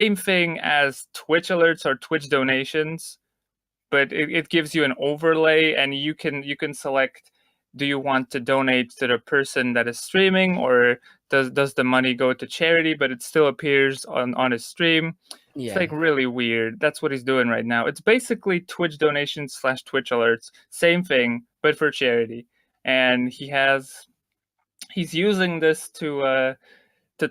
same thing as Twitch alerts or Twitch donations, but it gives you an overlay, and you can select, do you want to donate to the person that is streaming, or does the money go to charity, but it still appears on his stream. It's Yeah. like really weird. That's what he's doing right now. It's basically Twitch donations / Twitch alerts, same thing, but for charity. And he's using this to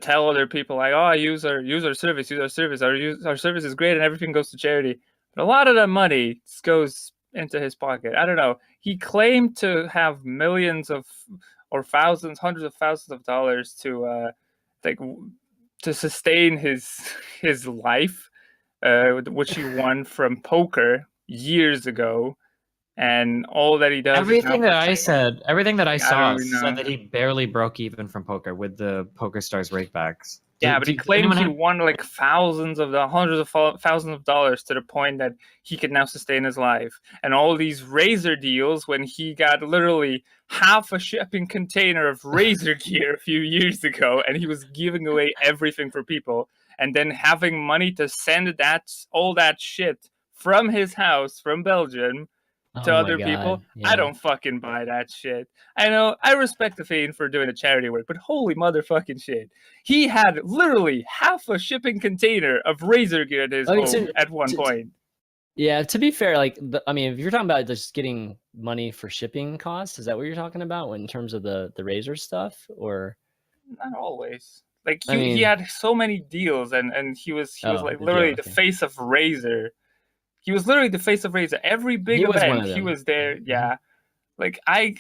tell other people like, oh, I use our service, our service is great, and everything goes to charity. But a lot of that money just goes into his pocket. I don't know. He claimed to have millions of, or thousands, hundreds of thousands of dollars like to sustain his life, which he won from poker years ago, and all that he does is now Everything that I I don't saw even said know. that he barely broke even from poker with the PokerStars rakebacks. Yeah, but he Did claimed anyone he have? won like hundreds of thousands of dollars to the point that he could now sustain his life. And all these razor deals, when he got literally half a shipping container of razor gear a few years ago, and he was giving away everything for people, and then having money to send all that shit from his house from Belgium to Oh my other people. God. I Yeah. don't fucking buy that shit. I know I respect Athene for doing the charity work, but holy motherfucking shit. He had literally half a shipping container of razor gear at his I mean, home at one point. yeah, to be fair, like, I mean, if you're talking about just getting money for shipping costs, is that what you're talking about in terms of the razor stuff? Or, Not always. Like I he mean, had so many deals, and he was oh, like the deal, literally the okay. face of Razor. He was literally the face of Razor. Every big He was one event, of he them. was there. Mhm. Yeah. Like I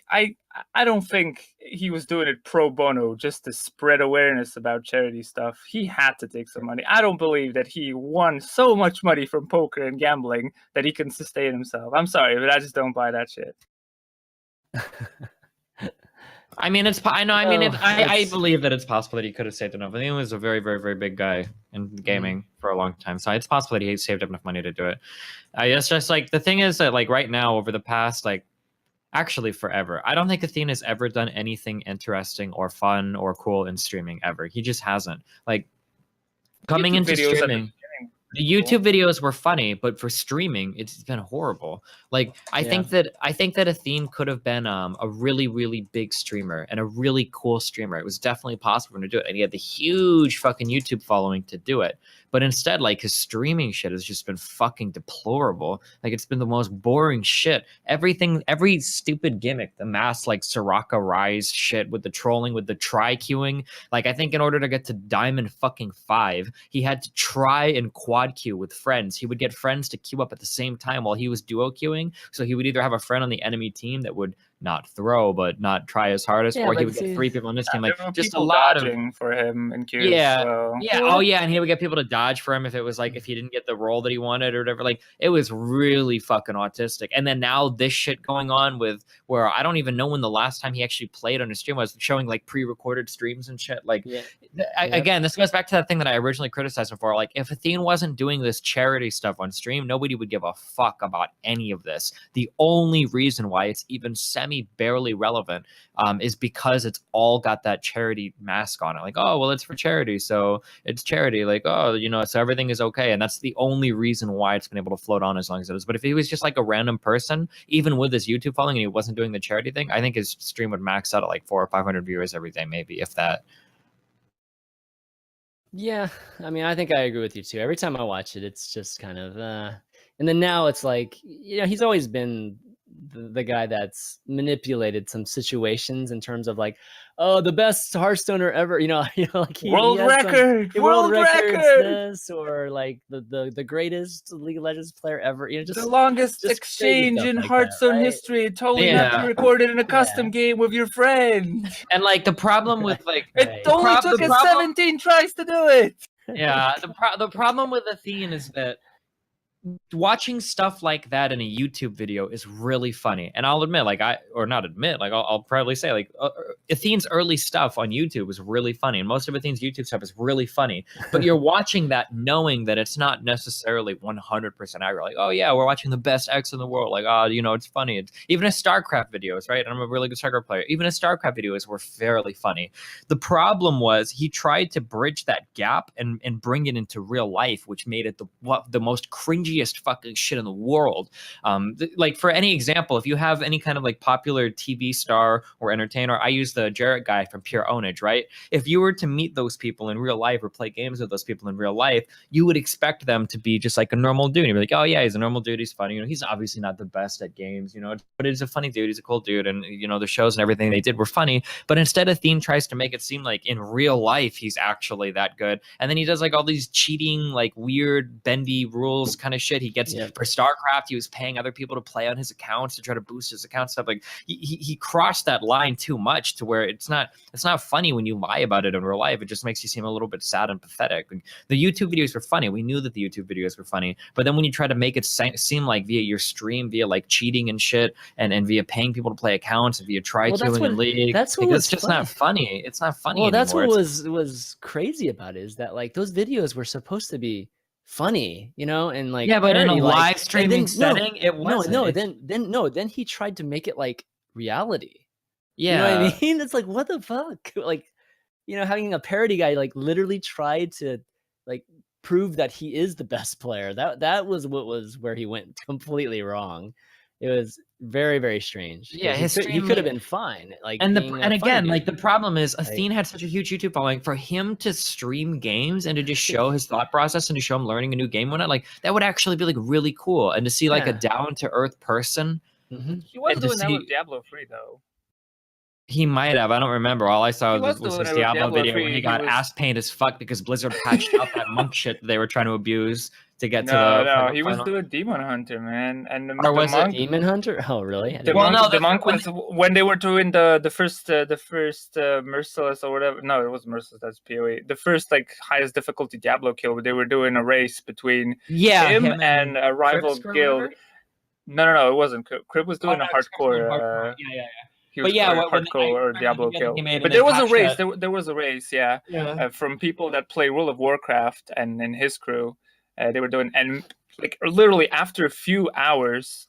don't think he was doing it pro bono just to spread awareness about charity stuff. He had to take some money. I don't believe that he won so much money from poker and gambling that he can sustain himself. I'm sorry, but I just don't buy that shit. I mean, I know. I mean, Oh, I believe that it's possible that he could have saved enough. I think he was a very, very, very big guy in gaming for a long time, so it's possible that he saved up enough money to do it. It's just like the thing is that like right now, over the past like actually forever, I don't think Athene has ever done anything interesting or fun or cool in streaming ever. He just hasn't. Like coming YouTube into videos at the streaming, beginning. the YouTube videos were funny, but for streaming, it's been horrible. Like I think that Athene could have been a really, really big streamer and a really cool streamer. It was definitely possible for him to do it, and he had the huge fucking YouTube following to do it. But instead, like his streaming shit has just been fucking deplorable. Like it's been the most boring shit. Everything, every stupid gimmick, the mass like Soraka Rise shit with the trolling, with the try queuing. Like I think in order to get to Diamond fucking 5, he had to try and quad queue with friends. He would get friends to queue up at the same time while he was duo queuing. So he would either have a friend on the enemy team that would not throw but not try his hardest, Yeah, or he but would get see, 3 people on his team. there Like were just a people lot of dodging for him in queues. yeah. So Yeah. Oh, yeah. And he would get people to dodge for him if it was like if he didn't get the role that he wanted or whatever. Like it was really fucking autistic. And then now this shit going on with where I don't even know when the last time he actually played on a stream was, showing like pre-recorded streams and shit. Like again, this goes back to that thing that I originally criticized him for. Like if Athene wasn't doing this charity stuff on stream, nobody would give a fuck about any of this. The only reason why it's even barely relevant is because it's all got that charity mask on it. Like, oh, well, it's for charity, so it's charity. Like, oh, you know, so everything is okay. And that's the only reason why it's been able to float on as long as it is. But if he was just like a random person, even with his YouTube following, and he wasn't doing the charity thing, I think his stream would max out at like 400 or 500 viewers every day, maybe, if that. Yeah, I mean, I think I agree with you too. Every time I watch it, it's just kind of, and then now it's like, you know, he's always been the guy that's manipulated some situations in terms of like, oh, the best Hearthstoner ever, you know, like world record, world record, this, or like the greatest League of Legends player ever, you know, just the longest just exchange in like Hearthstone that, right? history, totally not be recorded in a custom game with your friend. And like the problem with like it only took us 17 tries to do it. Yeah, the problem with Athene is that watching stuff like that in a YouTube video is really funny. And I'll admit, like I'll probably say, like Athene's early stuff on YouTube was really funny, and most of Athene's YouTube stuff is really funny. But you're watching that knowing that it's not necessarily 100% accurate. Like, oh yeah, we're watching the best X in the world. Like, oh, you know, it's funny. It's, even his StarCraft videos, right? And I'm a really good StarCraft player. Even his StarCraft videos were fairly funny. The problem was he tried to bridge that gap and bring it into real life, which made it the most cringiest fucking shit in the world. Like for any example, if you have any kind of like popular TV star or entertainer, I use the Jarrett guy from Pure Ownage, right? If you were to meet those people in real life or play games with those people in real life, you would expect them to be just like a normal dude. You'd be like, oh yeah, he's a normal dude. He's funny. You know, he's obviously not the best at games, you know, but he's a funny dude. He's a cool dude. And, you know, the shows and everything they did were funny. But instead, Athene tries to make it seem like in real life, he's actually that good. And then he does like all these cheating, like weird, bendy rules kind of shit. He gets for StarCraft, he was paying other people to play on his accounts to try to boost his account stuff. Like he crossed that line too much to where it's not funny when you lie about it in real life. It just makes you seem a little bit sad and pathetic. The YouTube videos were funny. We knew that the YouTube videos were funny, but then when you try to make it seem like via your stream, via like cheating and shit, and via paying people to play accounts, and via try-queuing in League, that's what like, was it's just funny. not funny. It's not funny well, anymore. That's what was crazy about it, is that like those videos were supposed to be funny, you know, and like yeah, but parody, in a like, live streaming setting, it wasn't. Then he tried to make it like reality. Yeah, you know what I mean? It's like, what the fuck? Like, you know, having a parody guy like literally tried to like prove that he is the best player. That was where he went completely wrong. It was very, very strange. Yeah, he could have been fine. Like, and again, dude. like the problem is Athene had such a huge YouTube following. For him to stream games and to just show his thought process and to show him learning a new game and like that would actually be like really cool. And to see like a down to earth person. Mm-hmm. He was doing that with Diablo 3 though. He might have. I don't remember. All I saw was his Diablo video 3. where he got ass pained as fuck because Blizzard patched out that monk shit that they were trying to abuse to get to the. No, he was doing Demon Hunter, man. And or was monk, it Demon Hunter? Oh, really? The monk was when they were doing the first Merciless or whatever. No, it wasn't Merciless. That's PoE. The first like highest difficulty Diablo kill. They were doing a race between him and a rival guild. No, it wasn't. Crib was doing a hardcore. Yeah. He was hardcore Diablo kill. But there was a race. There was a race, from people that play World of Warcraft and his crew. They were doing, and like literally after a few hours,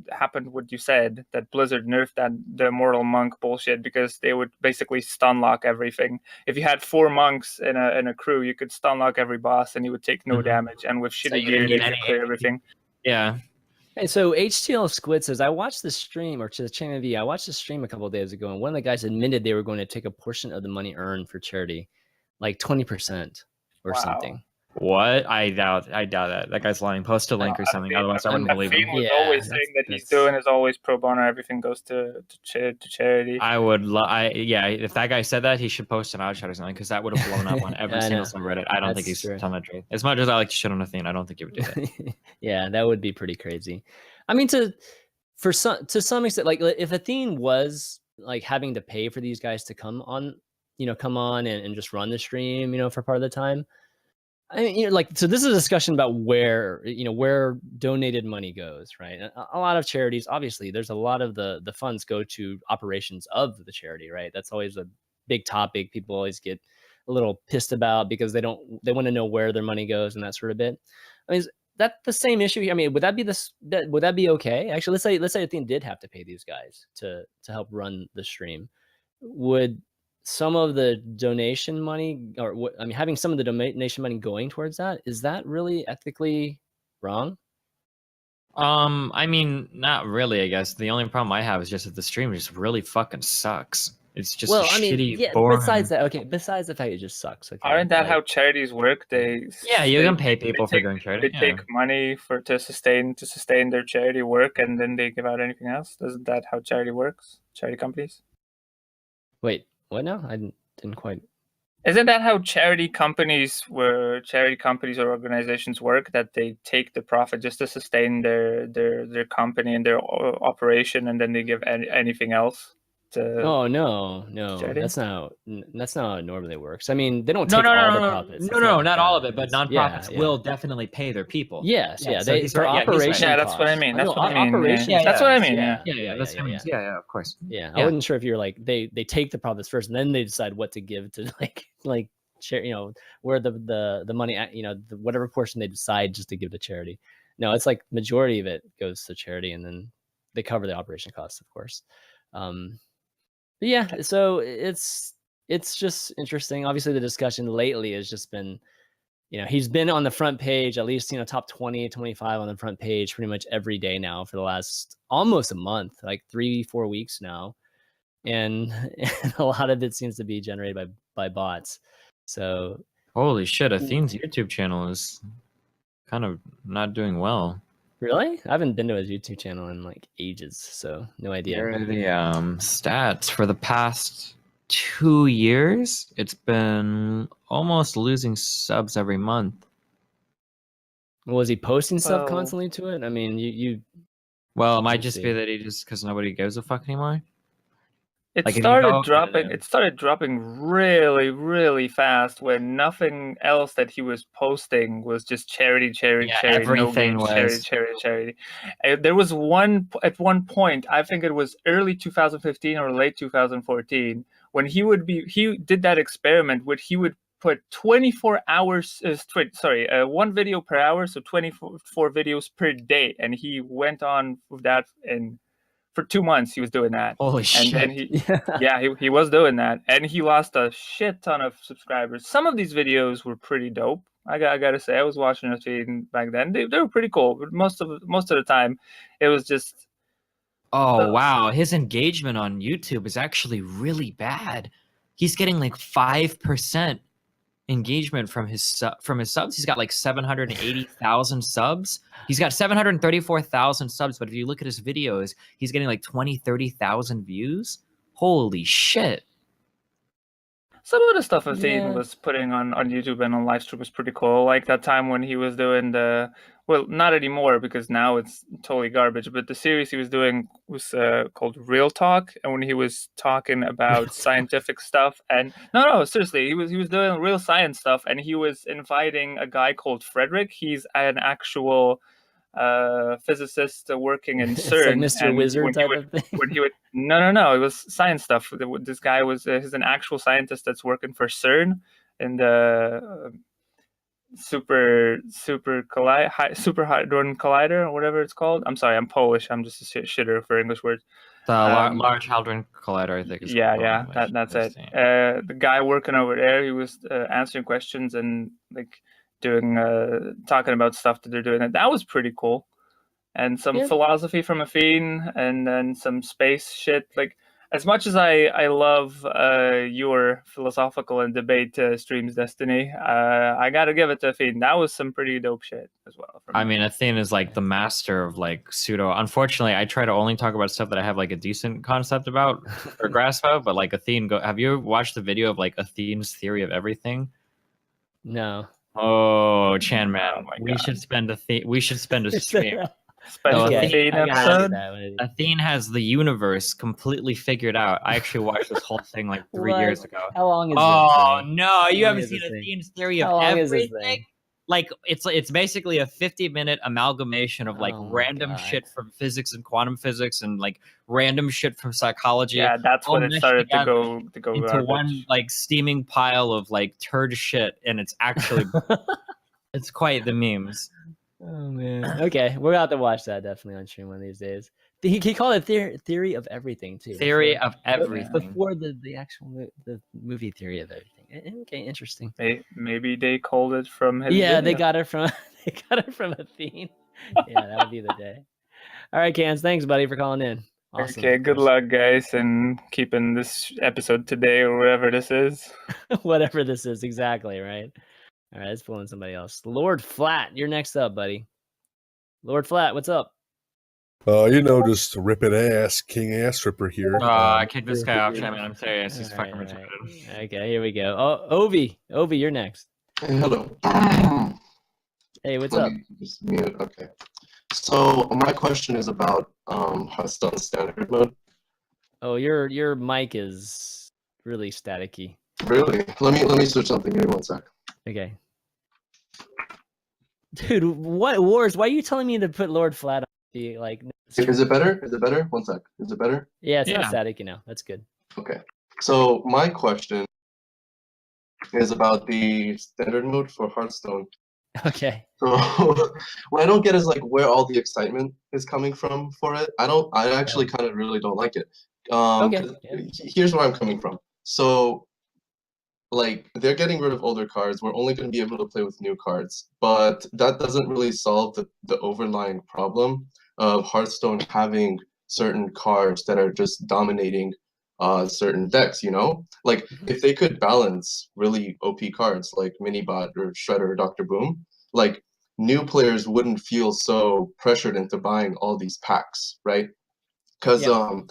happened what you said, that Blizzard nerfed the Immortal Monk bullshit, because they would basically stun lock everything. If you had 4 monks in a crew, you could stun lock every boss and you would take no damage. And with shitty gear, you could clear everything. Yeah. Hey, so HTL Squid says, I watched the stream, or to ChanManV, I watched the stream a couple of days ago, and one of the guys admitted they were going to take a portion of the money earned for charity, like 20% or something. What? I doubt that. That guy's lying. Post a link or something. Otherwise, I wouldn't believe him. Was always saying that he's doing is always pro bono. Everything goes to charity. I would. If that guy said that, he should post an outshot or something, because that would have blown up on every single subreddit. I don't think he's telling the truth. As much as I like to shit on Athene, I don't think he would do that. Yeah, that would be pretty crazy. I mean, to some extent, like if Athene was like having to pay for these guys to come on and just run the stream, for part of the time. I mean, so this is a discussion about where donated money goes, right? A lot of charities, obviously, there's a lot of the funds go to operations of the charity, right? That's always a big topic. People always get a little pissed about because they want to know where their money goes and that sort of bit. I mean, is that the same issue? I mean, would that be okay? Actually, let's say Athene did have to pay these guys to help run the stream. Would some of the donation money, having some of the donation money going towards that, is that really ethically wrong? I mean, not really, I guess. The only problem I have is just that the stream just really fucking sucks. It's just shitty, boring. Besides the fact it just sucks. Okay, aren't that how charities work? You can pay people for doing charity. They take money to sustain their charity work, and then they give out anything else. Isn't that how charity works? Charity companies? Wait, what now? I didn't quite. Isn't that how charity companies or organizations work? That they take the profit just to sustain their company and their operation, and then they give anything else? Oh no, charity? that's not how it normally works. I mean, they don't No, take no, all no, the no, profits. no, It's no, like not all of that. it, but It's- yeah, nonprofits will definitely pay their people. Yes, Yeah, yeah. so They he's for right. Yeah, he's right. operation. Yeah, that's what I mean. costs. That's what I mean. Operation. Yeah, That's what I costs, mean. Yeah. Yeah, that's what I mean. Yeah, of course. Yeah, I Yeah. wasn't sure if you're like they take the profits first and then they decide what to give to like share, where the money, whatever portion they decide just to give to charity. No, it's like majority of it goes to charity and then they cover the operation costs, of course. But yeah, so it's just interesting. Obviously, the discussion lately has just been, he's been on the front page, at least, top 20, 25 on the front page pretty much every day now for the last almost a month, like 3-4 weeks now. And a lot of it seems to be generated by bots. So Holy shit, Athene's YouTube channel is kind of not doing well. really, I haven't been to his YouTube channel in like ages, so no idea. Here are the stats for the past 2 years. It's been almost losing subs every month. Was he posting stuff Well- constantly to it? I mean, you Well, it might Let's just see. be that he just because nobody gives a fuck anymore. It Like, if you started go- dropping. It started dropping really, really fast when nothing else that he was posting was just charity, Yeah, charity, no everything games, was. charity. There was at one point, I think it was early 2015 or late 2014, when he did that experiment where he would put 24 hours, one video per hour, so 24 videos per day, and he went on with that for 2 months. He was doing that. Holy And shit! then he was doing that, and he lost a shit ton of subscribers. Some of these videos were pretty dope. I gotta say, I was watching Athene back then. They were pretty cool, but most of the time, it was just Oh wow, his engagement on YouTube is actually really bad. He's getting like 5% engagement from his subs. He's got like 780,000 subs. He's got 734,000 subs, but if you look at his videos, he's getting like 30,000 views. Holy shit. some of the stuff Athene Yeah. was putting on YouTube and on live stream was pretty cool. Like that time when he was doing not anymore because now it's totally garbage. But the series he was doing was called Real Talk, and when he was talking about scientific stuff, and no, seriously, he was doing real science stuff, and he was inviting a guy called Frederick. He's an actual physicist working in it's CERN. like Mr. and Wizard when he type would- of thing. when he would no, it was science stuff. This guy was he's an actual scientist that's working for CERN in the super hadron collider or whatever it's called. I'm sorry, I'm Polish. I'm just a shitter for English words. The Large Hadron Collider, I think. Is Yeah, that's it. The guy working over there, he was answering questions and like doing talking about stuff that they're doing. And that was pretty cool. And some Yeah. philosophy from Athene, and then some space shit. Like, as much as I love your philosophical and debate streams, Destiny, I gotta give it to Athene. That was some pretty dope shit as well. I mean, Athene is like the master of like pseudo. Unfortunately, I try to only talk about stuff that I have like a decent concept about or grasp of. But like Athene, have you watched the video of like Athene's theory of everything? No. Oh, ChanManV, Oh my we God. should spend a stream. special Okay. Athene I gotta do episode. that one of these. Athene has the universe completely figured out. I actually watched this whole thing like 3 What? years ago. How long is Oh this thing? no, you long haven't is seen this thing? Athene's theory How of long is this everything? thing? Like it's basically a 50-minute amalgamation of like Oh my random God. shit from physics and quantum physics and like random shit from psychology. Yeah, that's all when it meshed started to together go into garbage. one like steaming pile of like turd shit, and it's actually it's quite the memes. Oh man. Okay, we're gonna have to watch that definitely on stream one of these days. He called it theory of everything too. Theory before- of everything. before the actual the movie theory of everything. Okay, interesting. Maybe they called it from his Yeah, they video. got it from Athene. Yeah, that would be the day. All right, Cans, thanks, buddy, for calling in. Awesome. Okay, good luck, guys, and keeping this episode today or whatever this is. Whatever this is, exactly right. All right, let's pull in somebody else. Lord Flat, you're next up, buddy. Lord Flat, what's up? Just ripping ass, king ass ripper here. I kicked this guy off, ChanManV. I'm serious. He's All fucking right, retarded. Okay, here we go. Oh, Ovi, you're next. Hey, hello. Hey, what's up? Let me just mute. Okay. So my question is about how it's done standard mode. Oh, your mic is really staticky. Really? Let me switch something. Give me 1 sec. Okay. Dude, what wars? Why are you telling me to put Lord Flat on the like? Is it better? Is it better? 1 sec. Is it better? Yeah, it's not Yeah. static, you know. That's good. Okay. So my question is about the standard mode for Hearthstone. Okay. So what I don't get is like where all the excitement is coming from for it. I actually kind of really don't like it. Okay. 'Cause Yeah. here's where I'm coming from. So like they're getting rid of older cards. We're only going to be able to play with new cards, but that doesn't really solve the overlying problem of Hearthstone having certain cards that are just dominating certain decks, you know? Like if they could balance really OP cards like Minibot or Shredder or Dr. Boom, like new players wouldn't feel so pressured into buying all these packs, right? Because Yeah.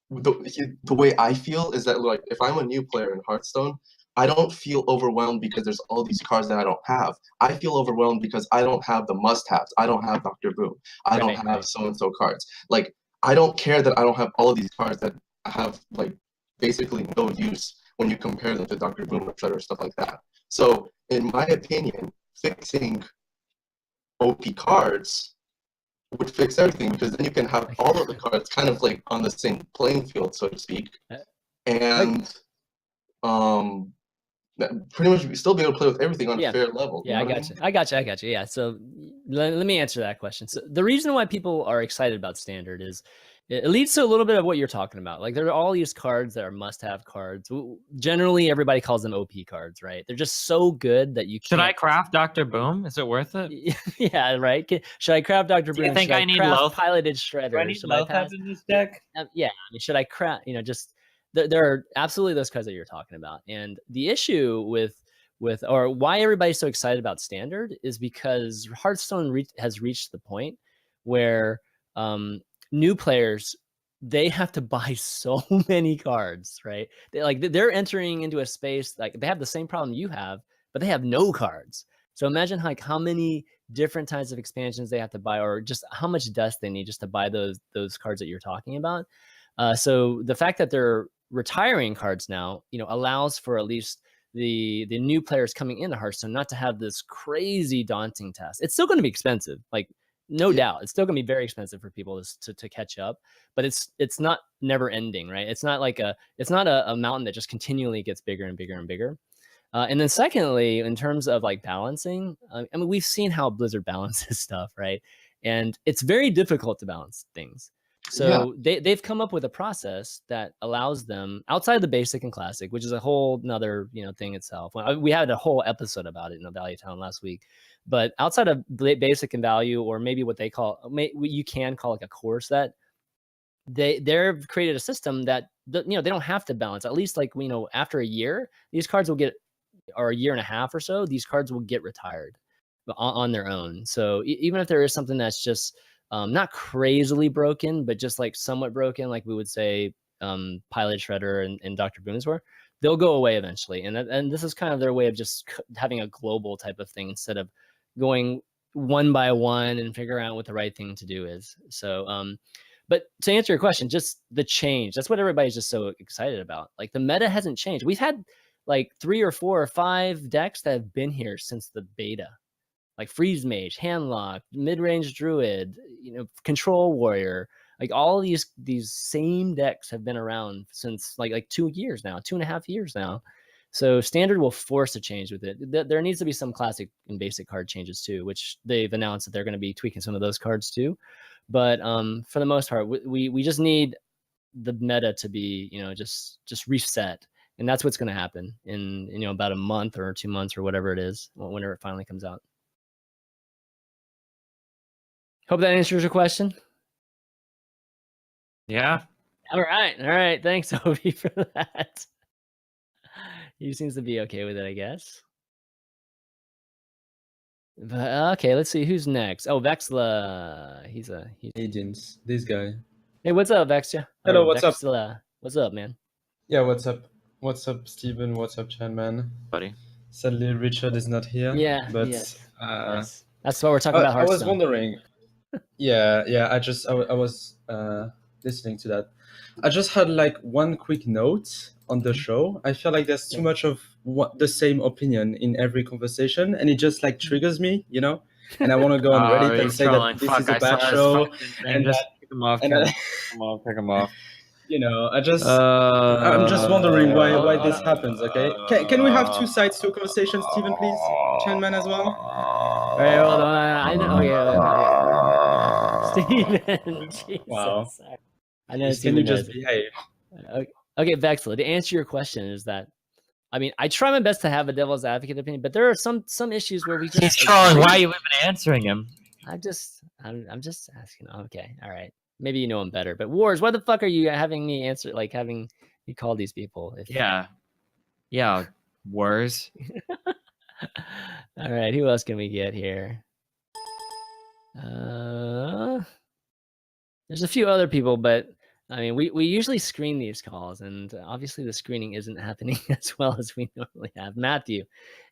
the way I feel is that like if I'm a new player in Hearthstone, I don't feel overwhelmed because there's all these cards that I don't have. I feel overwhelmed because I don't have the must-haves. I don't have Dr. Boom. I don't Right, have right. so-and-so cards. Like I don't care that I don't have all of these cards that have like basically no use when you compare them to Dr. Boom or Shredder or stuff like that. So in my opinion, fixing OP cards would fix everything because then you can have all of the cards kind of like on the same playing field, so to speak, and pretty much still be able to play with everything on a fair level. Yeah, You know I got you. Yeah. So let me answer that question. So the reason why people are excited about standard is it leads to a little bit of what you're talking about. Like there are all these cards that are must-have cards. Generally, everybody calls them OP cards, right? They're just so good that you can't. Should I craft Dr. Boom? Is it worth it? Yeah, right. Should I craft Dr. Boom? Do you think I need craft piloted Shredder? Do I need Should I pass in this deck? yeah, I mean, should I craft? You know, just there are absolutely those cards that you're talking about, and the issue with or why everybody's so excited about standard is because Hearthstone has reached the point where new players, they have to buy so many cards, right? They're entering into a space like they have the same problem you have, but they have no cards. So imagine like how many different types of expansions they have to buy, or just how much dust they need just to buy those cards that you're talking about. So the fact that they're retiring cards now, you know, allows for at least the new players coming into Hearthstone not to have this crazy daunting task. It's still going to be expensive, like no doubt. It's still going to be very expensive for people to catch up, but it's not never ending, right? It's not like it's not a mountain that just continually gets bigger and bigger and bigger. And then secondly, in terms of like balancing, I mean, we've seen how Blizzard balances stuff, right? And it's very difficult to balance things. So they've come up with a process that allows them outside of the basic and classic, which is a whole nother, you know, thing itself. We had a whole episode about it in the Value Town last week, but outside of basic and value, or maybe what they call, you can call like a core set, they've created a system that, you know, they don't have to balance. At least like, you know, after a year, these cards will get, or a year and a half or so, these cards will get retired on their own. So even if there is something that's just not crazily broken, but just like somewhat broken, like we would say Pilot Shredder and Dr. Boom's were, they'll go away eventually. And this is kind of their way of just having a global type of thing instead of going one by one and figuring out what the right thing to do is. So, but to answer your question, just the change, that's what everybody's just so excited about. Like the meta hasn't changed. We've had like 3 or 4 or 5 decks that have been here since the beta. Like Freeze Mage, Handlock, Mid-Range Druid, you know, Control Warrior, like all these same decks have been around since like 2 years now, 2.5 years now. So standard will force a change with it. There needs to be some classic and basic card changes too, which they've announced that they're going to be tweaking some of those cards too. But for the most part, we just need the meta to be, you know, just reset. And that's what's going to happen in, you know, about a month or 2 months or whatever it is, whenever it finally comes out. Hope that answers your question. Yeah. All right. Thanks, Obi, for that. He seems to be okay with it, I guess. But okay, let's see who's next. Oh, Vexla. He's Agents. This guy. Hey, what's up, Vexla? Hello, what's up? What's up, man? Yeah, what's up? What's up, Steven? What's up, ChanManV? Buddy. Sadly, Richard is not here. Yeah, but yes. That's what we're talking about. I was wondering. Yeah. I was listening to that. I just had like one quick note on the show. I feel like there's too much of the same opinion in every conversation, and it just like triggers me, you know. And I want to go on Reddit and he's say trolling. that this Fuck, is a I bad saw his show, fucking thing. and Just that, pick him off. and Pick I, him off. Pick him off. you know, I'm just wondering why this happens. Okay, can we have two sides to a conversation, Stephen, please? ChanMan as well. Wait, hold on. I know. Okay. Steven, Jesus. Wow. I know Can Steven you knows just behave? Okay, Vexla, to answer your question is that, I mean, I try my best to have a devil's advocate opinion, but there are some issues where we just. He's trolling. Why are you even answering him? I'm just asking. Okay, all right. Maybe you know him better. But Wars, why the fuck are you having me answer? Like having you call these people? Yeah, Wars. All right, who else can we get here? There's a few other people, but I mean, we usually screen these calls, and obviously the screening isn't happening as well as we normally have. Matthew,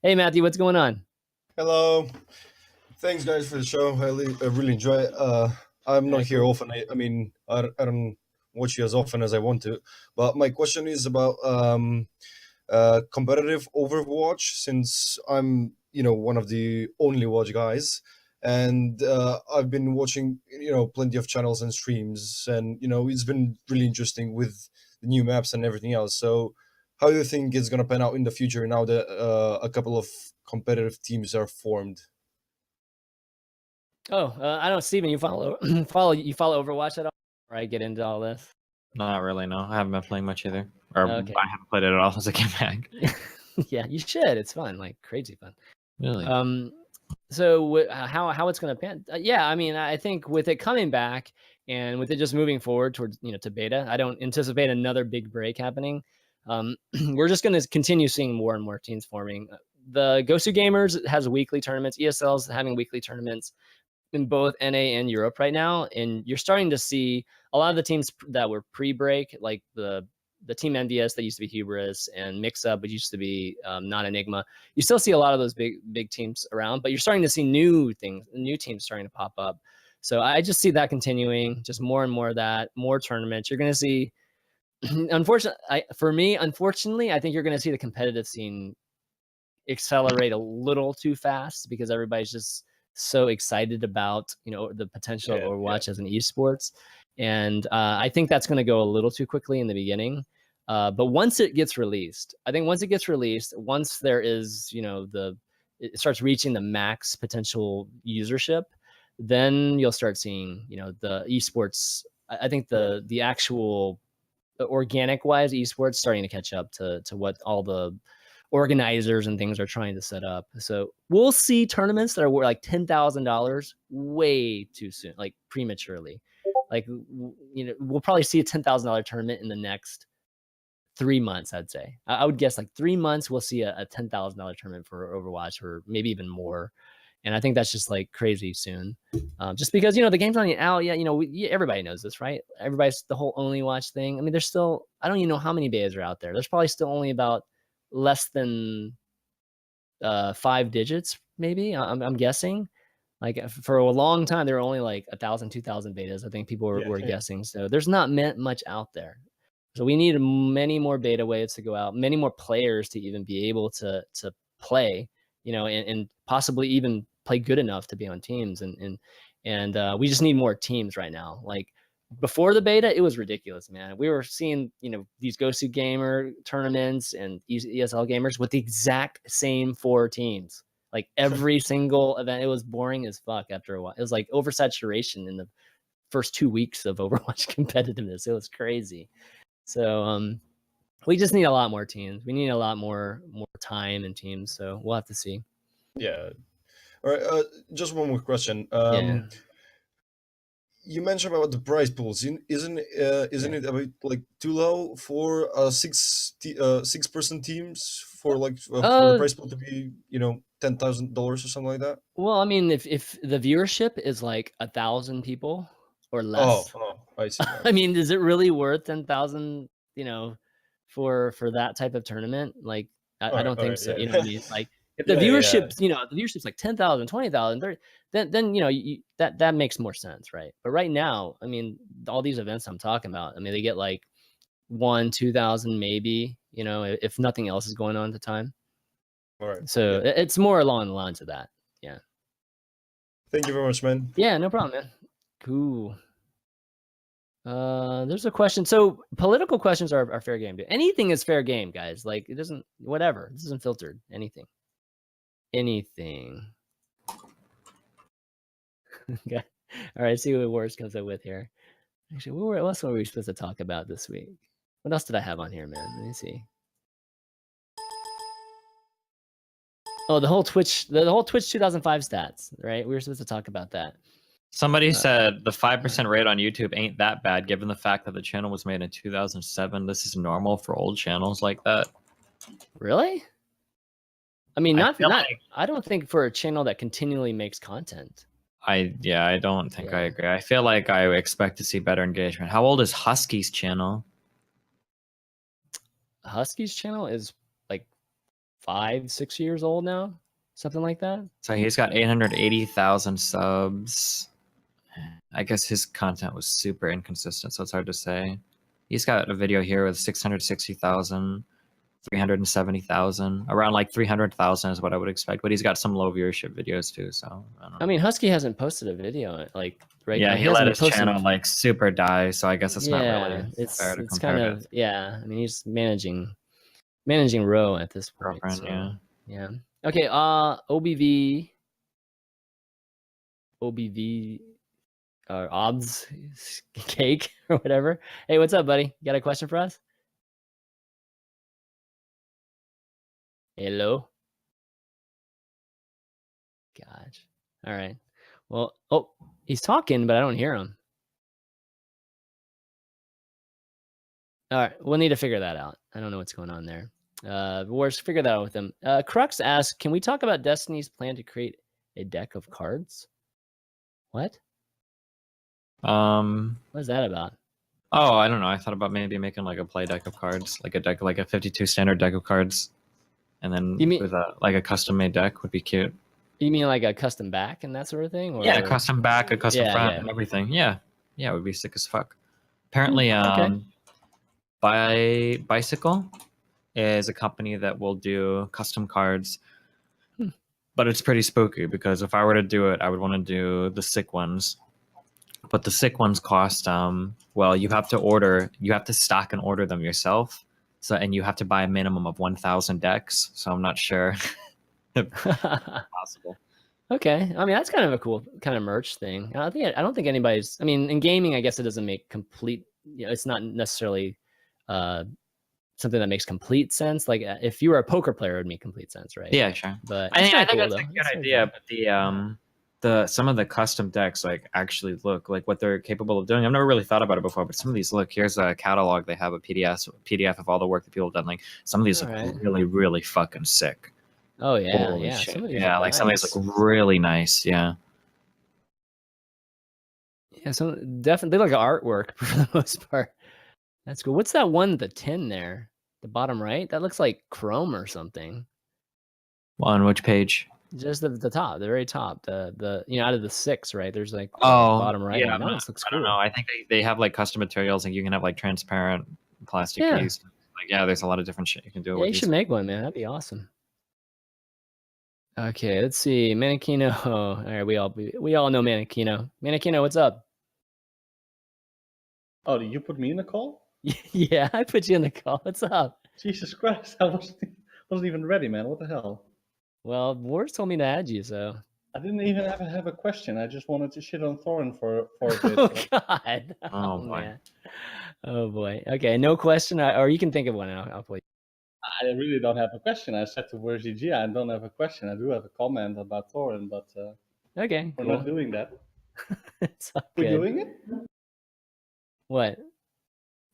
hey Matthew, what's going on? Hello. Thanks, guys, for the show. I really enjoy it. I'm not here often. I mean, I don't watch you as often as I want to. But my question is about competitive Overwatch, since I'm, one of the only watch guys. And I've been watching, plenty of channels and streams. And, it's been really interesting with the new maps and everything else. So how do you think it's going to pan out in the future now that a couple of competitive teams are formed? Oh, I don't, Steven, you follow Overwatch at all? Or I get into all this? Not really, no. I haven't been playing much either. Or Okay. I haven't played it at all since I came back. Yeah, you should. It's fun, like crazy fun. Really? So how it's going to pan? Yeah, I mean, I think with it coming back and with it just moving forward towards, to beta, I don't anticipate another big break happening. We're just going to continue seeing more and more teams forming. The Gosu Gamers has weekly tournaments. ESL's having weekly tournaments in both NA and Europe right now, and you're starting to see a lot of the teams that were pre-break, like the team NVS that used to be Hubris and Mix-Up, which used to be not Enigma. You still see a lot of those big teams around, but you're starting to see new teams starting to pop up. So I just see that continuing, just more and more of that, more tournaments. You're going to see, unfortunately, I think you're going to see the competitive scene accelerate a little too fast because everybody's just so excited about the potential of Overwatch as an esports, and I think that's going to go a little too quickly in the beginning. But once it gets released, once there is it starts reaching the max potential usership, then you'll start seeing the esports. I think the actual organic wise esports starting to catch up to what all the organizers and things are trying to set up. So we'll see tournaments that are worth like $10,000 way too soon, like prematurely. Like we'll probably see a $10,000 tournament in the next 3 months. I'd say I would guess like 3 months we'll see a $10,000 tournament for Overwatch, or maybe even more. And I think that's just like crazy soon, just because the game's not even out yet. Everybody knows this, right? Everybody's the whole only watch thing. I mean, there's still, I don't even know how many betas are out there. There's probably still only about less than 5 digits, maybe. I'm guessing. Like for a long time, there were only like 1,000, 2,000 betas. I think people were guessing. So there's not much out there. So we need many more beta waves to go out, many more players to even be able to play, and possibly even play good enough to be on teams. And we just need more teams right now. Like before the beta, it was ridiculous, man. We were seeing, these Gosu Gamer tournaments and ESL gamers with the exact same 4 teams. Like every single event, it was boring as fuck after a while. It was like oversaturation in the first 2 weeks of Overwatch competitiveness. It was crazy. So we just need a lot more teams. We need a lot more time and teams. So we'll have to see. Yeah. All right. Just one more question. You mentioned about the prize pools. Isn't it a bit like too low for 6-person teams for the prize pool to be $10,000 or something like that? Well, I mean, if the viewership is like 1,000 people or less, I see. I mean, is it really worth 10,000? For that type of tournament? Like, I don't think so. Yeah. You know what I mean? Like, If the Yeah, yeah. viewership's, the viewership's like 10,000, 20,000, then that makes more sense, right? But right now, I mean, all these events I'm talking about, I mean, they get like 1,000-2,000 maybe, if nothing else is going on at the time. All right. So Yeah. it's more along the lines of that. Yeah. Thank you very much, man. Yeah, no problem, man. Cool. There's a question. So political questions are fair game. Anything is fair game, guys. Like it doesn't, whatever. This isn't filtered. Anything. Okay. All right. See what words comes up with here. Actually, what else were we supposed to talk about this week? What else did I have on here, man? Let me see. Oh, the whole Twitch 2005 stats, right? We were supposed to talk about that. Somebody said the 5% rate on YouTube ain't that bad, given the fact that the channel was made in 2007. This is normal for old channels like that. Really? I mean, I I don't think for a channel that continually makes content. I don't think I Yeah. agree. I feel like I expect to see better engagement. How old is Husky's channel? Husky's channel is like 5-6 years old now, something like that. So he's got 880,000 subs. I guess his content was super inconsistent, so it's hard to say. He's got a video here with 660,000, 370,000. Around like 300,000 is what I would expect, but he's got some low viewership videos too, so I don't know. I mean, Husky hasn't posted a video like right Yeah, now. he let his channel like super die, so I guess it's not really fair to it's compare kind it. of, yeah. I mean, he's managing row at this point. Girlfriend, So, yeah. Okay. OBV or OBS cake or whatever. Hey, what's up, buddy? You got a question for us? Hello. Gosh. All right. Well, he's talking, but I don't hear him. All right, we'll need to figure that out. I don't know what's going on there. We'll figure that out with him. Crux asks, can we talk about Destiny's plan to create a deck of cards? What? What is that about? Oh, I don't know. I thought about maybe making like a play deck of cards, like a 52 standard deck of cards, and then with a custom made deck would be cute. You mean like a custom back and that sort of thing? Or... Yeah, a custom back, a custom front, and everything. Yeah, it would be sick as fuck. Apparently, Bicycle is a company that will do custom cards, but it's pretty spooky because if I were to do it, I would want to do the sick ones. But the sick ones cost you have to stock and order them yourself. So and you have to buy a minimum of 1,000 decks. So I'm not sure if possible. Okay, I mean that's kind of a cool kind of merch thing. I don't think anybody's. I mean, in gaming, I guess it doesn't make complete. It's not necessarily something that makes complete sense. Like if you were a poker player, it would make complete sense, right? Yeah, sure. But I think that's a good idea. But some of the custom decks like actually look like what they're capable of doing. I've never really thought about it before, but some of these look. Here's a catalog. They have a PDF of all the work that people have done. Like some of these look really, really fucking sick. Oh yeah, Holy yeah. shit. Some of these like some of these look really nice. Yeah. Yeah, so definitely they look like artwork for the most part. That's cool. What's that one, the 10 there? The bottom right? That looks like Chrome or something. On which page? Just the top, the very top. The out of the 6, right? There's like bottom right. Yeah, that looks cool. I don't know. I think they have like custom materials, and you can have like transparent plastic keys. Like there's a lot of different shit you can do. Yeah, you should make one, man. That'd be awesome. Okay, let's see. Manakino. All right, we all know Manakino. Manakino, what's up? Oh, did you put me in the call? Yeah, I put you in the call. What's up? Jesus Christ, I wasn't even ready, man. What the hell? Well, Wars told me to add you, so. I didn't even have a question. I just wanted to shit on Thorin for a bit. Oh, God. Oh, boy. Man. Oh, boy. Okay, no question, or you can think of one, and I'll play. I really don't have a question. I said to WordGG, I don't have a question. I do have a comment about Thorin, but okay, we're not doing that. It's all We're good. doing it? What?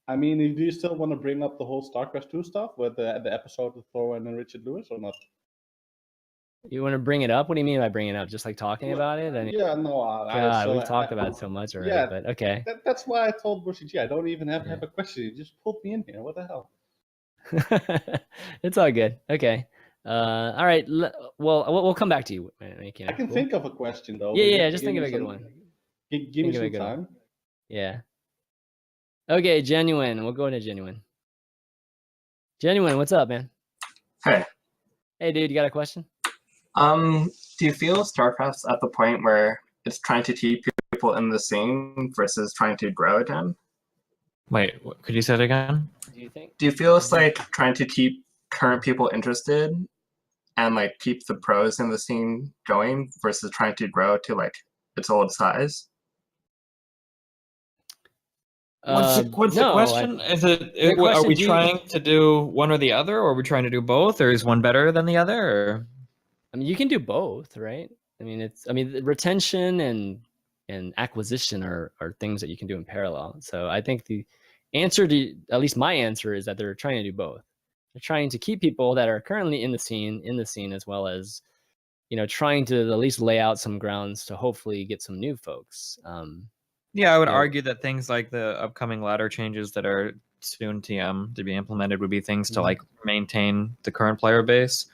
I mean, do you still want to bring up the whole StarCraft 2 stuff with the episode with Thorin and Richard Lewis or not? You want to bring it up? What do you mean by bringing it up? Just like talking about it? Yeah, no. God, we've talked about it so much already, yeah, but okay. That's why I told WordGG, I don't even have a question. You just pulled me in here. What the hell? It's all good. Okay. All right. Well, we'll come back to you. I can think of a question though. Yeah, but yeah. you Just give think of me a good some- one. Give me Think of a some good one. time. Yeah. Okay, Genuine. We'll go into Genuine. Genuine, what's up, man? Hey, Hey, dude, you got a question? do you feel StarCraft's at the point where it's trying to keep people in the scene versus trying to grow again? Wait, could you say it again? Do you think? Do you feel it's like trying to keep current people interested and like keep the pros in the scene going versus trying to grow to like its old size? What's the No, question? Is it the are question, we do you- trying to do one or the other, or are we trying to do both, or is one better than the other? Or I mean, you can do both, right? I mean, retention and acquisition are things that you can do in parallel. So I think the answer to, at least my answer, is that they're trying to do both. They're trying to keep people that are currently in the scene, as well as, you know, trying to at least lay out some grounds to hopefully get some new folks. yeah, I would Yeah. argue that things like the upcoming ladder changes that are soon TM to be implemented would be things to like maintain the current player base.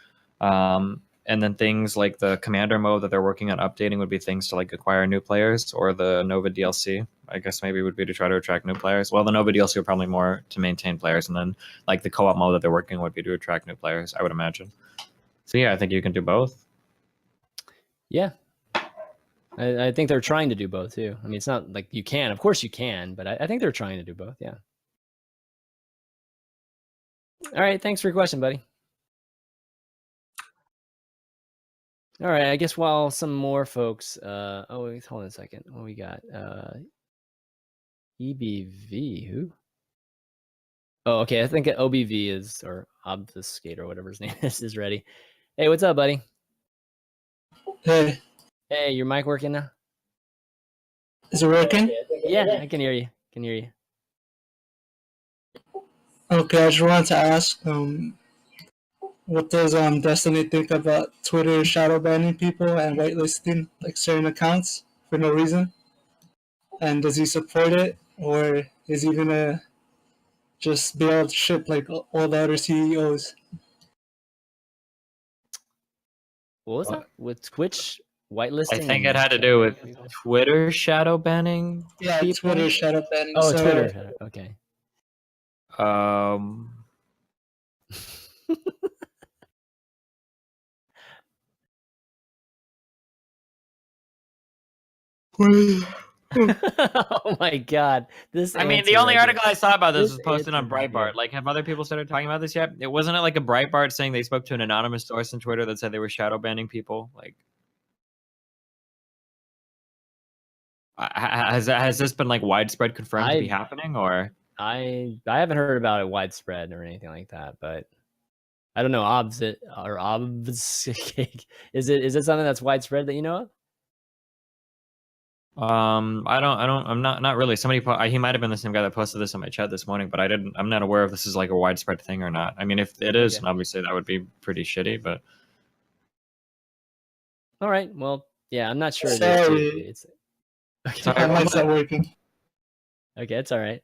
And then things like the commander mode that they're working on updating would be things to like acquire new players, or the Nova DLC, I guess maybe would be to try to attract new players. Well, the Nova DLC would probably more to maintain players, and then like the co-op mode that they're working on would be to attract new players, I would imagine. So yeah, I think you can do both. Yeah. I think they're trying to do both too. I mean, it's not like you can, of course you can, but I think they're trying to do both. Yeah. All right. Thanks for your question, buddy. All right. I guess while some more folks, oh, wait, hold on a second. What we got? EBV, who? Oh, okay. I think OBV is, or Obfuscate or whatever his name is ready. Hey, what's up, buddy? Hey, Hey, your mic working now? is it working? Yeah, I can hear you. Can hear you. Okay, I just wanted to ask, what does Destiny think about Twitter shadow banning people and whitelisting like certain accounts for no reason? And does he support it, or is he gonna just be able to ship like all the other CEOs? What was that? With Twitch whitelisting? I think and it had to do with Twitter shadow banning. Yeah, people? Twitter shadow banning. Oh, So, Twitter. Okay. Oh my god. This I mean, answer the only right article here. I saw about this This was posted on answer right here. Breitbart. Like, have other people started talking about this yet? It wasn't it like a Breitbart saying they spoke to an anonymous source on Twitter that said they were shadow banning people. Like, has this been like widespread confirmed to be happening, or? I haven't heard about it widespread or anything like that, but I don't know. Obfuscate. Is it something that's widespread that you know of? I'm not really. He might have been the same guy that posted this in my chat this morning, but I'm not aware if this is like a widespread thing or not. I mean, if it is, Okay. then obviously that would be pretty shitty, but. All right. Well, yeah, I'm not sure. Sorry. It's okay. Sorry, my mic's not working. Okay, it's all right.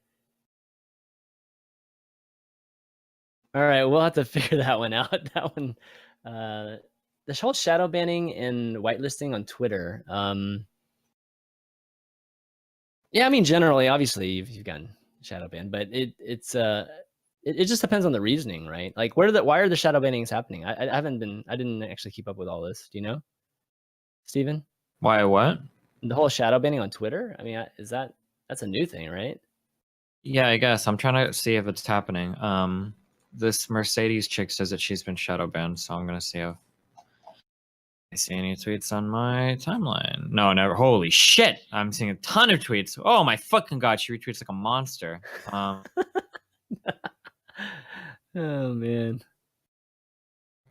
All right, we'll have to figure that one out. That one, the whole shadow banning and whitelisting on Twitter. Yeah, I mean, generally, obviously, you've gotten shadow banned, but it just depends on the reasoning, right? Like, why are the shadow bannings happening? I didn't actually keep up with all this. Do you know, Steven? Why what? The whole shadow banning on Twitter. I mean, that's a new thing, right? Yeah, I guess I'm trying to see if it's happening. This Mercedes chick says that she's been shadow banned, so I'm gonna see if I see any tweets on my timeline. No, never. Holy shit! I'm seeing a ton of tweets. Oh my fucking god, she retweets like a monster. Oh man.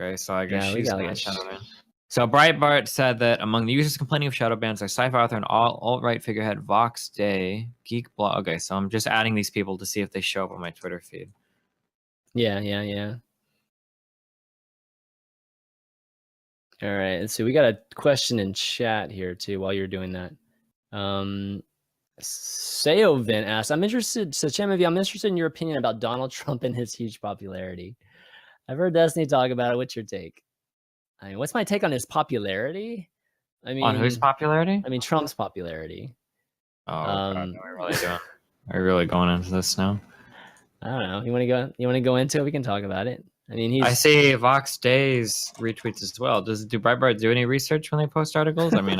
Okay, so I guess Yeah, we she's got been like shadow banned. So Breitbart said that among the users complaining of shadow bans are sci-fi author and alt-right figurehead Vox Day, Geek Blog. Okay, so I'm just adding these people to see if they show up on my Twitter feed. Yeah. All right, let's see. We got a question in chat here too while you're doing that. Seovin asked, I'm interested in your opinion about Donald Trump and his huge popularity. I've heard Destiny talk about it. What's your take? I mean, what's my take on his popularity? I mean, On whose popularity? I mean, Trump's popularity. Oh, God, are we really doing? Are we really going into this now? I don't know. You want to go? You want to go into it? We can talk about it. I mean, I see Vox Days retweets as well. Do Breitbart do any research when they post articles? I mean,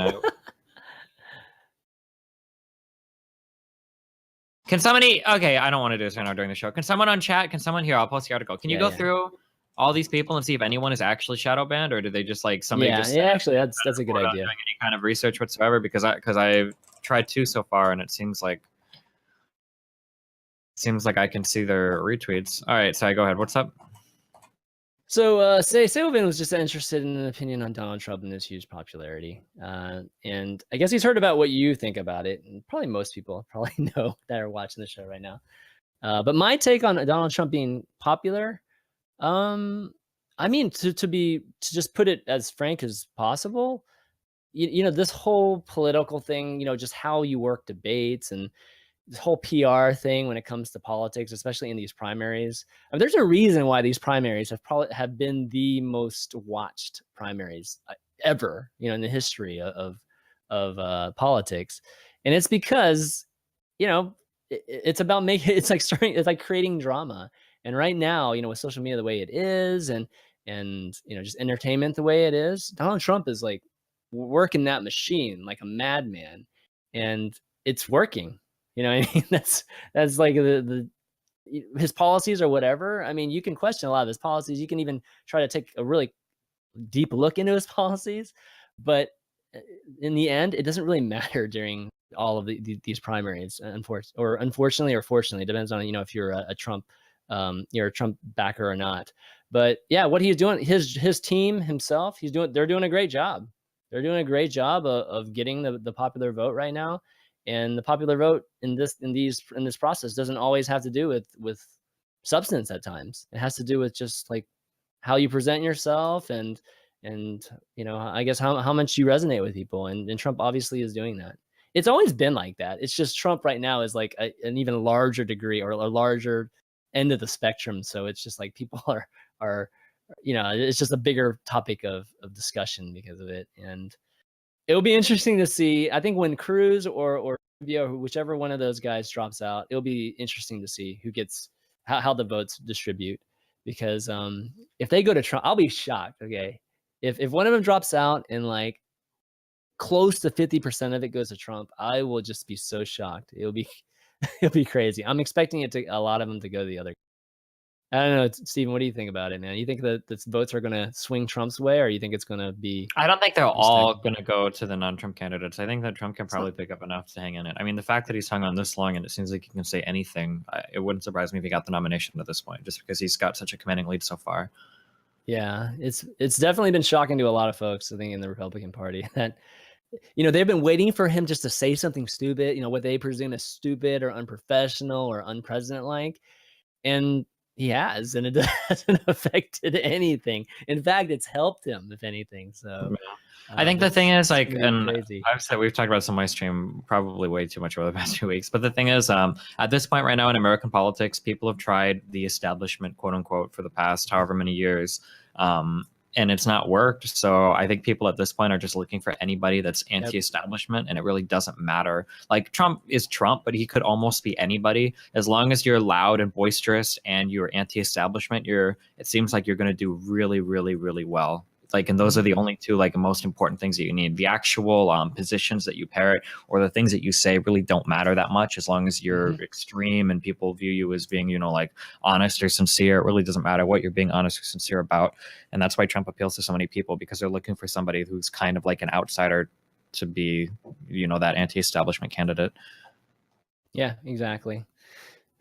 can somebody? Okay, I don't want to do this right now during the show. Can someone on chat? Can someone here? I'll post the article. Can you go through all these people and see if anyone is actually shadow banned, or do they just like somebody? Yeah, just actually, that's a good idea. Doing any kind of research whatsoever, because I've tried 2 so far, and it seems like I can see their retweets. All right, so go ahead. What's up? So, Sylvan was just interested in an opinion on Donald Trump and his huge popularity. And I guess he's heard about what you think about it. And probably most people probably know that are watching the show right now. But my take on Donald Trump being popular, I mean, to just put it as frank as possible, you know, this whole political thing, you know, just how you work debates and this whole PR thing when it comes to politics, especially in these primaries. I mean, there's a reason why these primaries have been the most watched primaries ever, you know, in the history of politics, and it's because, you know, it's about making it's like creating drama. And right now, you know, with social media the way it is, and you know, just entertainment the way it is, Donald Trump is like working that machine like a madman, and it's working. You know what I mean? That's like his policies or whatever. I mean, you can question a lot of his policies. You can even try to take a really deep look into his policies, but in the end, it doesn't really matter during all of these primaries, unfortunately or fortunately, depends on, you know, if you're a Trump, you're a Trump backer or not. But yeah, what he's doing, his team himself, they're doing a great job. They're doing a great job of getting the popular vote right now. And the popular vote in this process doesn't always have to do with substance. At times, it has to do with just like how you present yourself and you know, I guess how much you resonate with people. And Trump obviously is doing that. It's always been like that. It's just Trump right now is like an even larger degree or a larger end of the spectrum. So it's just like people are you know, it's just a bigger topic of discussion because of it. And it'll be interesting to see. I think when Cruz or whichever one of those guys drops out, it'll be interesting to see who gets how the votes distribute. Because if they go to Trump, I'll be shocked. Okay, if one of them drops out and like close to 50% of it goes to Trump, I will just be so shocked. It'll be crazy. I'm expecting a lot of them to go the other. I don't know, Stephen. What do you think about it, man? You think that the votes are going to swing Trump's way, or you think it's going to be? I don't think they're all going to go to the non-Trump candidates. I think that Trump can probably pick up enough to hang in it. I mean, the fact that he's hung on this long and it seems like he can say anything, it wouldn't surprise me if he got the nomination at this point, just because he's got such a commanding lead so far. Yeah, it's definitely been shocking to a lot of folks, I think, in the Republican Party that, you know, they've been waiting for him just to say something stupid, you know, what they presume is stupid or unprofessional or unpresident-like, and he has, and it hasn't affected anything. In fact, it's helped him, if anything. So I think the thing is, like, and crazy. I've said we've talked about this on my stream probably way too much over the past 2 weeks. But the thing is, at this point right now in American politics, people have tried the establishment, quote unquote, for the past however many years. And it's not worked. So I think people at this point are just looking for anybody that's anti-establishment, and it really doesn't matter. Like, Trump is Trump, but he could almost be anybody. As long as you're loud and boisterous and you're anti-establishment, it seems like you're going to do really, really, really well. Like, and those are the only two like most important things that you need. The actual positions that you parrot or the things that you say really don't matter that much, as long as you're extreme and people view you as being, you know, like honest or sincere. It really doesn't matter what you're being honest or sincere about. And that's why Trump appeals to so many people, because they're looking for somebody who's kind of like an outsider to be, you know, that anti-establishment candidate. Yeah, exactly.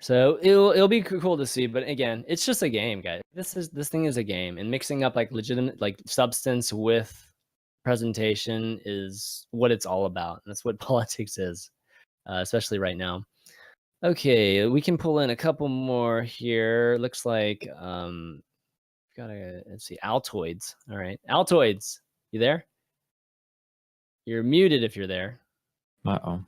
So it'll be cool to see, but again, it's just a game, guys. This thing is a game, and mixing up like legitimate like substance with presentation is what it's all about. And that's what politics is, especially right now. Okay, we can pull in a couple more here. Looks like let's see, Altoids. All right, Altoids, you there? You're muted if you're there. Uh-oh. All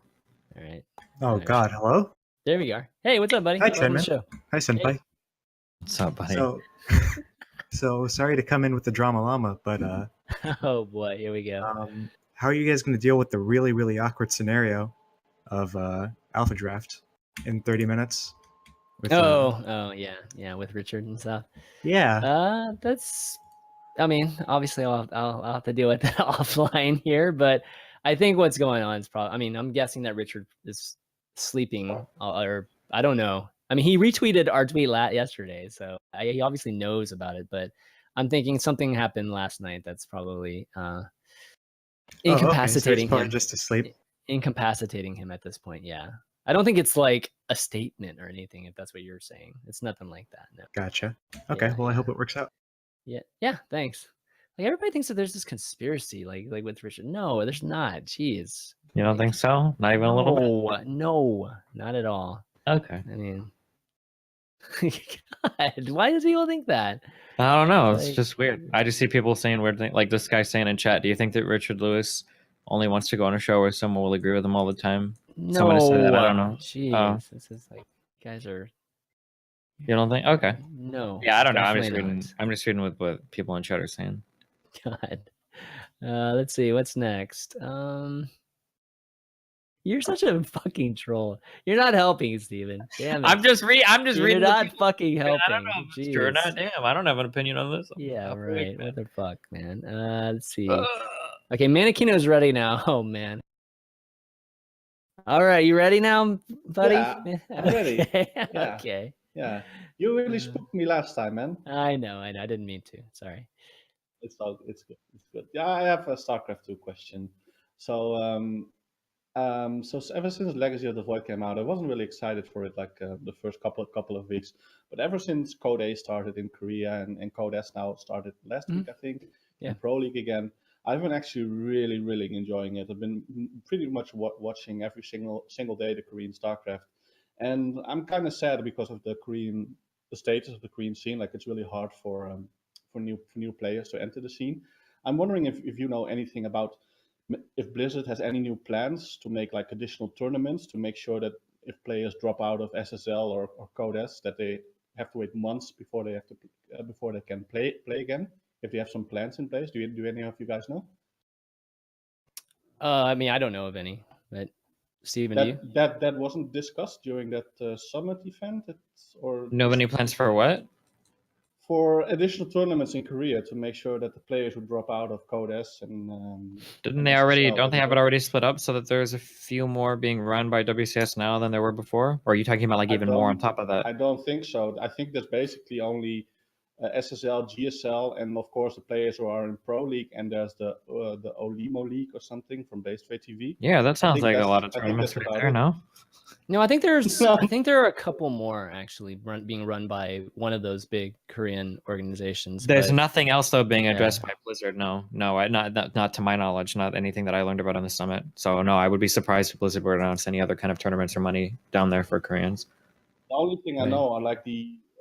right. Oh God, hello? There we are. Hey, what's up, buddy? Hi, Welcome to the ChanManV. show. Hi, Senpai. Hey. What's up, buddy? So sorry to come in with the drama llama, but Oh boy, here we go. how are you guys going to deal with the really, really awkward scenario of Alpha Draft in 30 minutes? With, oh yeah, with Richard and stuff. yeah. That's. I mean, obviously, I'll have to deal with that offline here, but I think what's going on is probably. I mean, I'm guessing that Richard is sleeping, or I don't know. I mean, he retweeted our tweet yesterday, so he obviously knows about it. But I'm thinking something happened last night that's probably incapacitating So him. just asleep. Incapacitating him at this point. Yeah, I don't think it's like a statement or anything. If that's what you're saying, it's nothing like that. No. Gotcha. Okay. Yeah, well, I hope it works out. Yeah. Thanks. Like everybody thinks that there's this conspiracy, like with Richard. No, there's not. Jeez. You don't think so? Not even a little bit? No, not at all. Okay. I mean, God, why does people think that? I don't know. It's Like- just weird. I just see people saying weird things. Like this guy saying in chat, do you think that Richard Lewis only wants to go on a show where someone will agree with him all the time? No, Someone has said that. I don't know. Jeez, this is like, guys are. You don't think? Okay. No. Yeah, I don't know. I'm definitely just reading what people in chat are saying. God. Let's see. What's next? You're such a fucking troll. You're not helping, Steven. Damn it. I'm just reading. You're not fucking helping. I don't know if it's true or not. Damn, I don't have an opinion on this. Yeah, I'm right. awake, What the fuck, man? Let's see. man. Okay, Manakino's ready now. Oh man. All right, you ready now, buddy? Yeah, I'm ready. Okay. Yeah. Okay. Yeah, you really spooked me last time, man. I know. I didn't mean to. Sorry. It's good. It's good. Yeah, I have a StarCraft 2 question. So, ever since Legacy of the Void came out, I wasn't really excited for it like the first couple of weeks. But ever since Code A started in Korea and Code S now started last week, I think, Yeah. and Pro League again, I've been actually really enjoying it. I've been pretty much watching every single day the Korean StarCraft, and I'm kind of sad because of the status of the Korean scene. Like it's really hard for new players to enter the scene. I'm wondering if you know anything about if Blizzard has any new plans to make like additional tournaments to make sure that if players drop out of SSL or Code S, that they have to wait months before they have to before they can play again. If they have some plans in place, do any of you guys know? I mean, I don't know of any, but Steven, do you? That wasn't discussed during that summit event, or No, any plans for what? for additional tournaments in Korea to make sure that the players who drop out of Code S and Didn't and they already? SSL Don't they have it will- already split up so that there's a few more being run by WCS now than there were before? Or are you talking about like I even more on don't- top of that? I don't think so. I think there's basically only SSL, GSL, and of course the players who are in Pro League, and there's the Olimo League or something from Base 2 TV. Yeah, that sounds think like a that's- lot of I think tournaments that's right about there. it. No. No, I think there's. No. I think there are a couple more actually being run by one of those big Korean organizations. There's but- nothing else though being Yeah. addressed by Blizzard. No, not to my knowledge. Not anything that I learned about on the summit. So no, I would be surprised if Blizzard would announce any other kind of tournaments or money down there for Koreans. The only thing I Right. know are like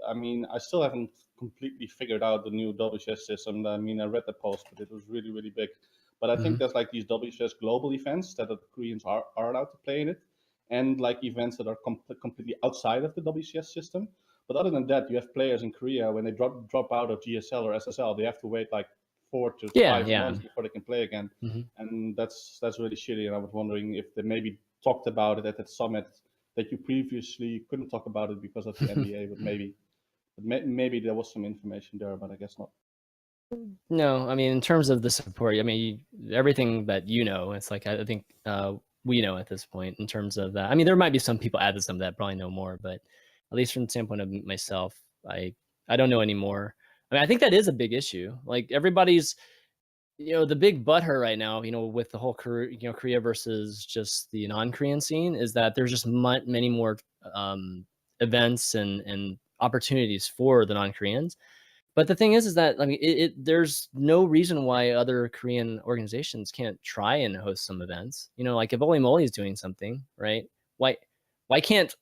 I mean, I still haven't completely figured out the new WCS system. I mean, I read the post, but it was really big. But I think there's like these WCS global events that the Koreans are allowed to play in it, and like events that are completely outside of the WCS system. But other than that, you have players in Korea when they drop out of GSL or SSL, they have to wait like 4 to 5 months before they can play again, and that's really shitty. And I was wondering if they maybe talked about it at that summit that you previously couldn't talk about it because of the NDA, but maybe there was some information there, but I guess not. No, I mean, in terms of the support, I mean, everything that you know, it's like I think we know at this point in terms of that. I mean, there might be some people added some that probably know more, but at least from the standpoint of myself, I don't know anymore. I mean, I think that is a big issue. Like everybody's, the big butthurt right now, with the whole Korea versus just the non-Korean scene is that there's just many more events and opportunities for the non-Koreans. But the thing is that I mean, there's no reason why other Korean organizations can't try and host some events. Like if Oli Moly is doing something, right? Why can't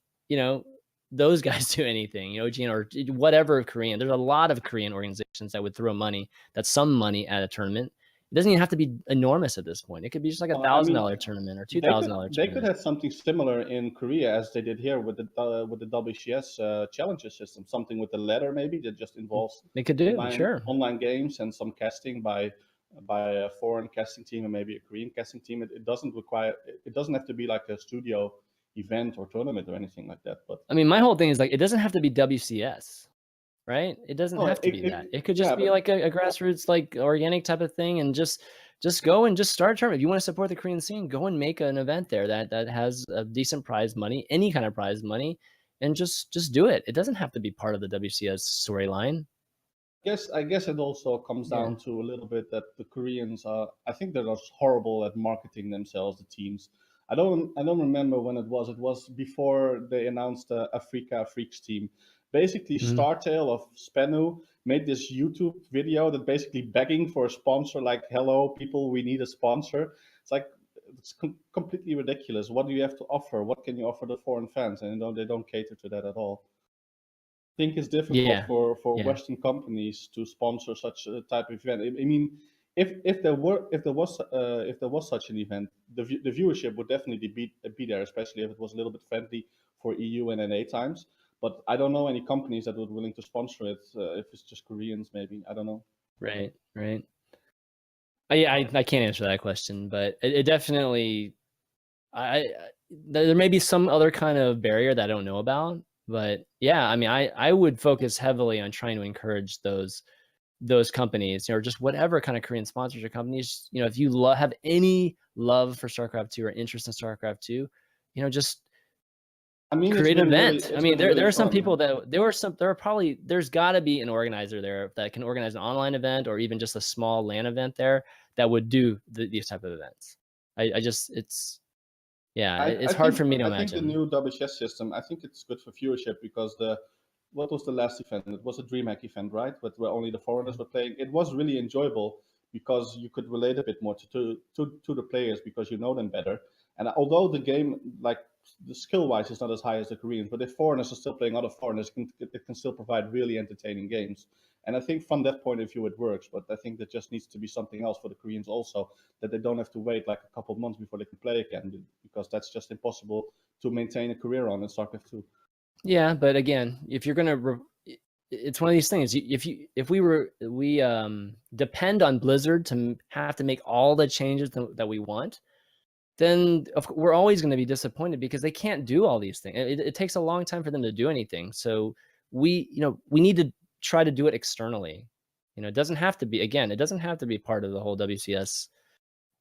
those guys do anything? Or whatever Korean. There's a lot of Korean organizations that would throw money. That's some money at a tournament. It doesn't even have to be enormous at this point. It could be just like $1,000 tournament or $2,000 tournament. They could have something similar in Korea as they did here with the WCS challenges system. Something with the ladder maybe that just involves they could do online games and some casting by a foreign casting team and maybe a Korean casting team. It doesn't require. It doesn't have to be like a studio event or tournament or anything like that. But I mean, my whole thing is like it doesn't have to be WCS. Right? It doesn't have to be that. It could just be like a grassroots, like organic type of thing, and just go and just start a tournament. If you want to support the Korean scene, go and make an event there that has a decent prize money, any kind of prize money, and just do it. It doesn't have to be part of the WCS storyline. I guess it also comes down to a little bit that the Koreans are. I think they're just horrible at marketing themselves. The teams. I don't remember when it was. It was before they announced the Africa Freaks team. Basically, Startail of Spenu made this YouTube video that basically begging for a sponsor, like, "Hello, people, we need a sponsor." It's like it's completely ridiculous. What do you have to offer? What can you offer the foreign fans? And they don't cater to that at all. I think it's difficult for Western companies to sponsor such a type of event. I mean, if there was such an event, the viewership would definitely be there, especially if it was a little bit friendly for EU and NA times. But I don't know any companies that would be willing to sponsor it if it's just Koreans, maybe. I don't know. Right. I can't answer that question, but it definitely, there may be some other kind of barrier that I don't know about. But yeah, I mean, I would focus heavily on trying to encourage those companies, or just whatever kind of Korean sponsorship companies. If you have any love for StarCraft 2 or interest in StarCraft 2, just create an event. I mean, there are some people that there's got to be an organizer there that can organize an online event or even just a small LAN event there that would do these type of events. It's hard for me to imagine. I think the new WCS system, I think it's good for viewership because what was the last event? It was a DreamHack event, right? But where only the foreigners were playing. It was really enjoyable because you could relate a bit more to the players because you know them better. And although the game, like the skill-wise, is not as high as the Koreans, but if foreigners are still playing other foreigners, it can still provide really entertaining games. And I think from that point of view, it works. But I think there just needs to be something else for the Koreans also, that they don't have to wait like a couple of months before they can play again, because that's just impossible to maintain a career on in StarCraft 2. Yeah, but again, if you're gonna, it's one of these things. If we depend on Blizzard to have to make all the changes that we want, then we're always going to be disappointed because they can't do all these things. It takes a long time for them to do anything. So we need to try to do it externally. It doesn't have to be part of the whole WCS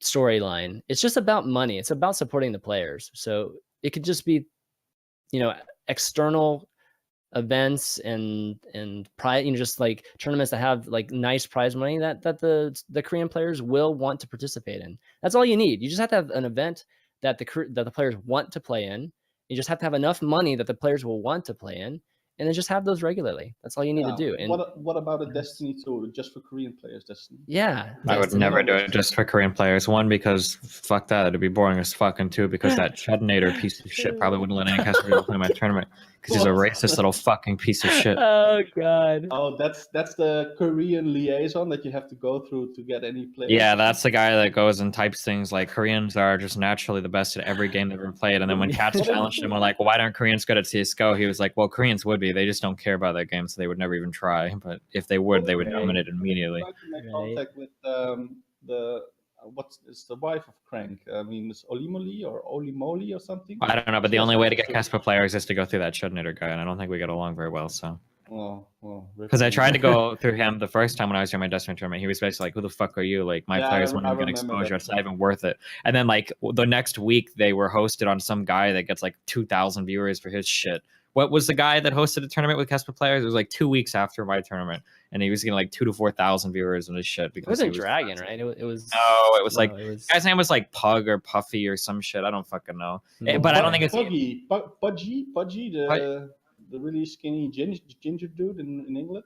storyline. It's just about money. It's about supporting the players. So it could just be, external events and prize, just like tournaments that have like nice prize money that the Korean players will want to participate in. That's all you need. You just have to have an event that the players want to play in. You just have to have enough money that the players will want to play in, and then just have those regularly. That's all you need to do. And what about a Destiny 2 just for Korean players? Destiny. Yeah, I would never do it just for Korean players. One, because fuck that, it'd be boring as fuck, and two, because that Chudnator piece of shit probably wouldn't let any caster play my tournament because he's a racist little fucking piece of shit. Oh god. Oh, that's the Korean liaison that you have to go through to get any players. Yeah, that's the guy that goes and types things like Koreans are just naturally the best at every game they've ever played. And then when Cats challenged him, we're like, well, why aren't Koreans good at CSGO? He was like, well, Koreans would be. They just don't care about that game, so they would never even try. But if they would, they would dominate immediately. I tried to make contact with it's the wife of Crank. I mean, it's Olimoli or Olimoli or something. I don't know, but the only way to get Casper players is to go through that Chudnator guy, and I don't think we get along very well, so. Because I tried to go through him the first time when I was doing my Destiny tournament. He was basically like, who the fuck are you? Like, my players won't even get exposure. It's not even worth it. And then, like, the next week, they were hosted on some guy that gets, like, 2,000 viewers for his shit. What was the guy that hosted a tournament with Casper players? It was, like, 2 weeks after my tournament. And he was getting, like, 2,000 to 4,000 viewers on his shit. Because it wasn't Dragon, right? It was... No, it was, like... The guy's name was, like, Pug or Puffy or some shit. I don't fucking know. But I don't think it's... Pudgy, the really skinny ginger dude in England?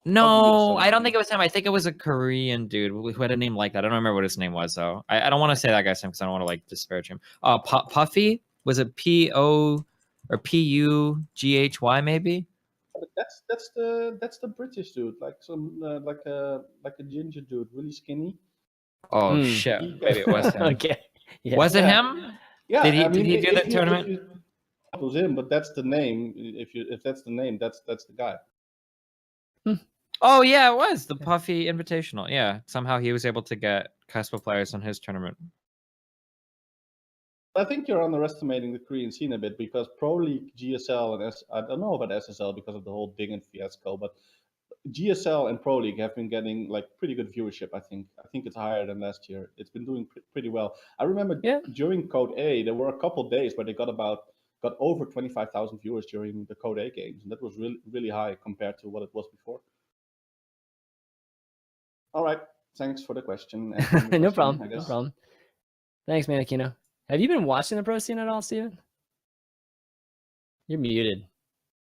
No, I don't think it was him. I think it was a Korean dude who had a name like that. I don't remember what his name was, though. I don't want to say that guy's name because I don't want to, like, disparage him. Puffy? Was it P-O or P-U-G-H-Y, maybe? That's the British dude, like some like a ginger dude, really skinny. Oh Hmm. shit! Maybe it was him. Okay. Yeah. Was it Yeah. him? Yeah, Did he I mean, do the if tournament? it was him, but that's the name. If that's the name, that's the guy. Oh yeah, it was the Puffy Invitational. Yeah, somehow he was able to get Casper players on his tournament. I think you're underestimating the Korean scene a bit because Pro League, GSL, and I don't know about SSL because of the whole Dingen fiasco, but GSL and Pro League have been getting like pretty good viewership. I think it's higher than last year. It's been doing pretty well. I remember during Code A, there were a couple days where they got over 25,000 viewers during the Code A games, and that was really high compared to what it was before. All right, thanks for the question. No problem. No problem. Thanks, Manakino. Have you been watching the pro scene at all, Steven? You're muted.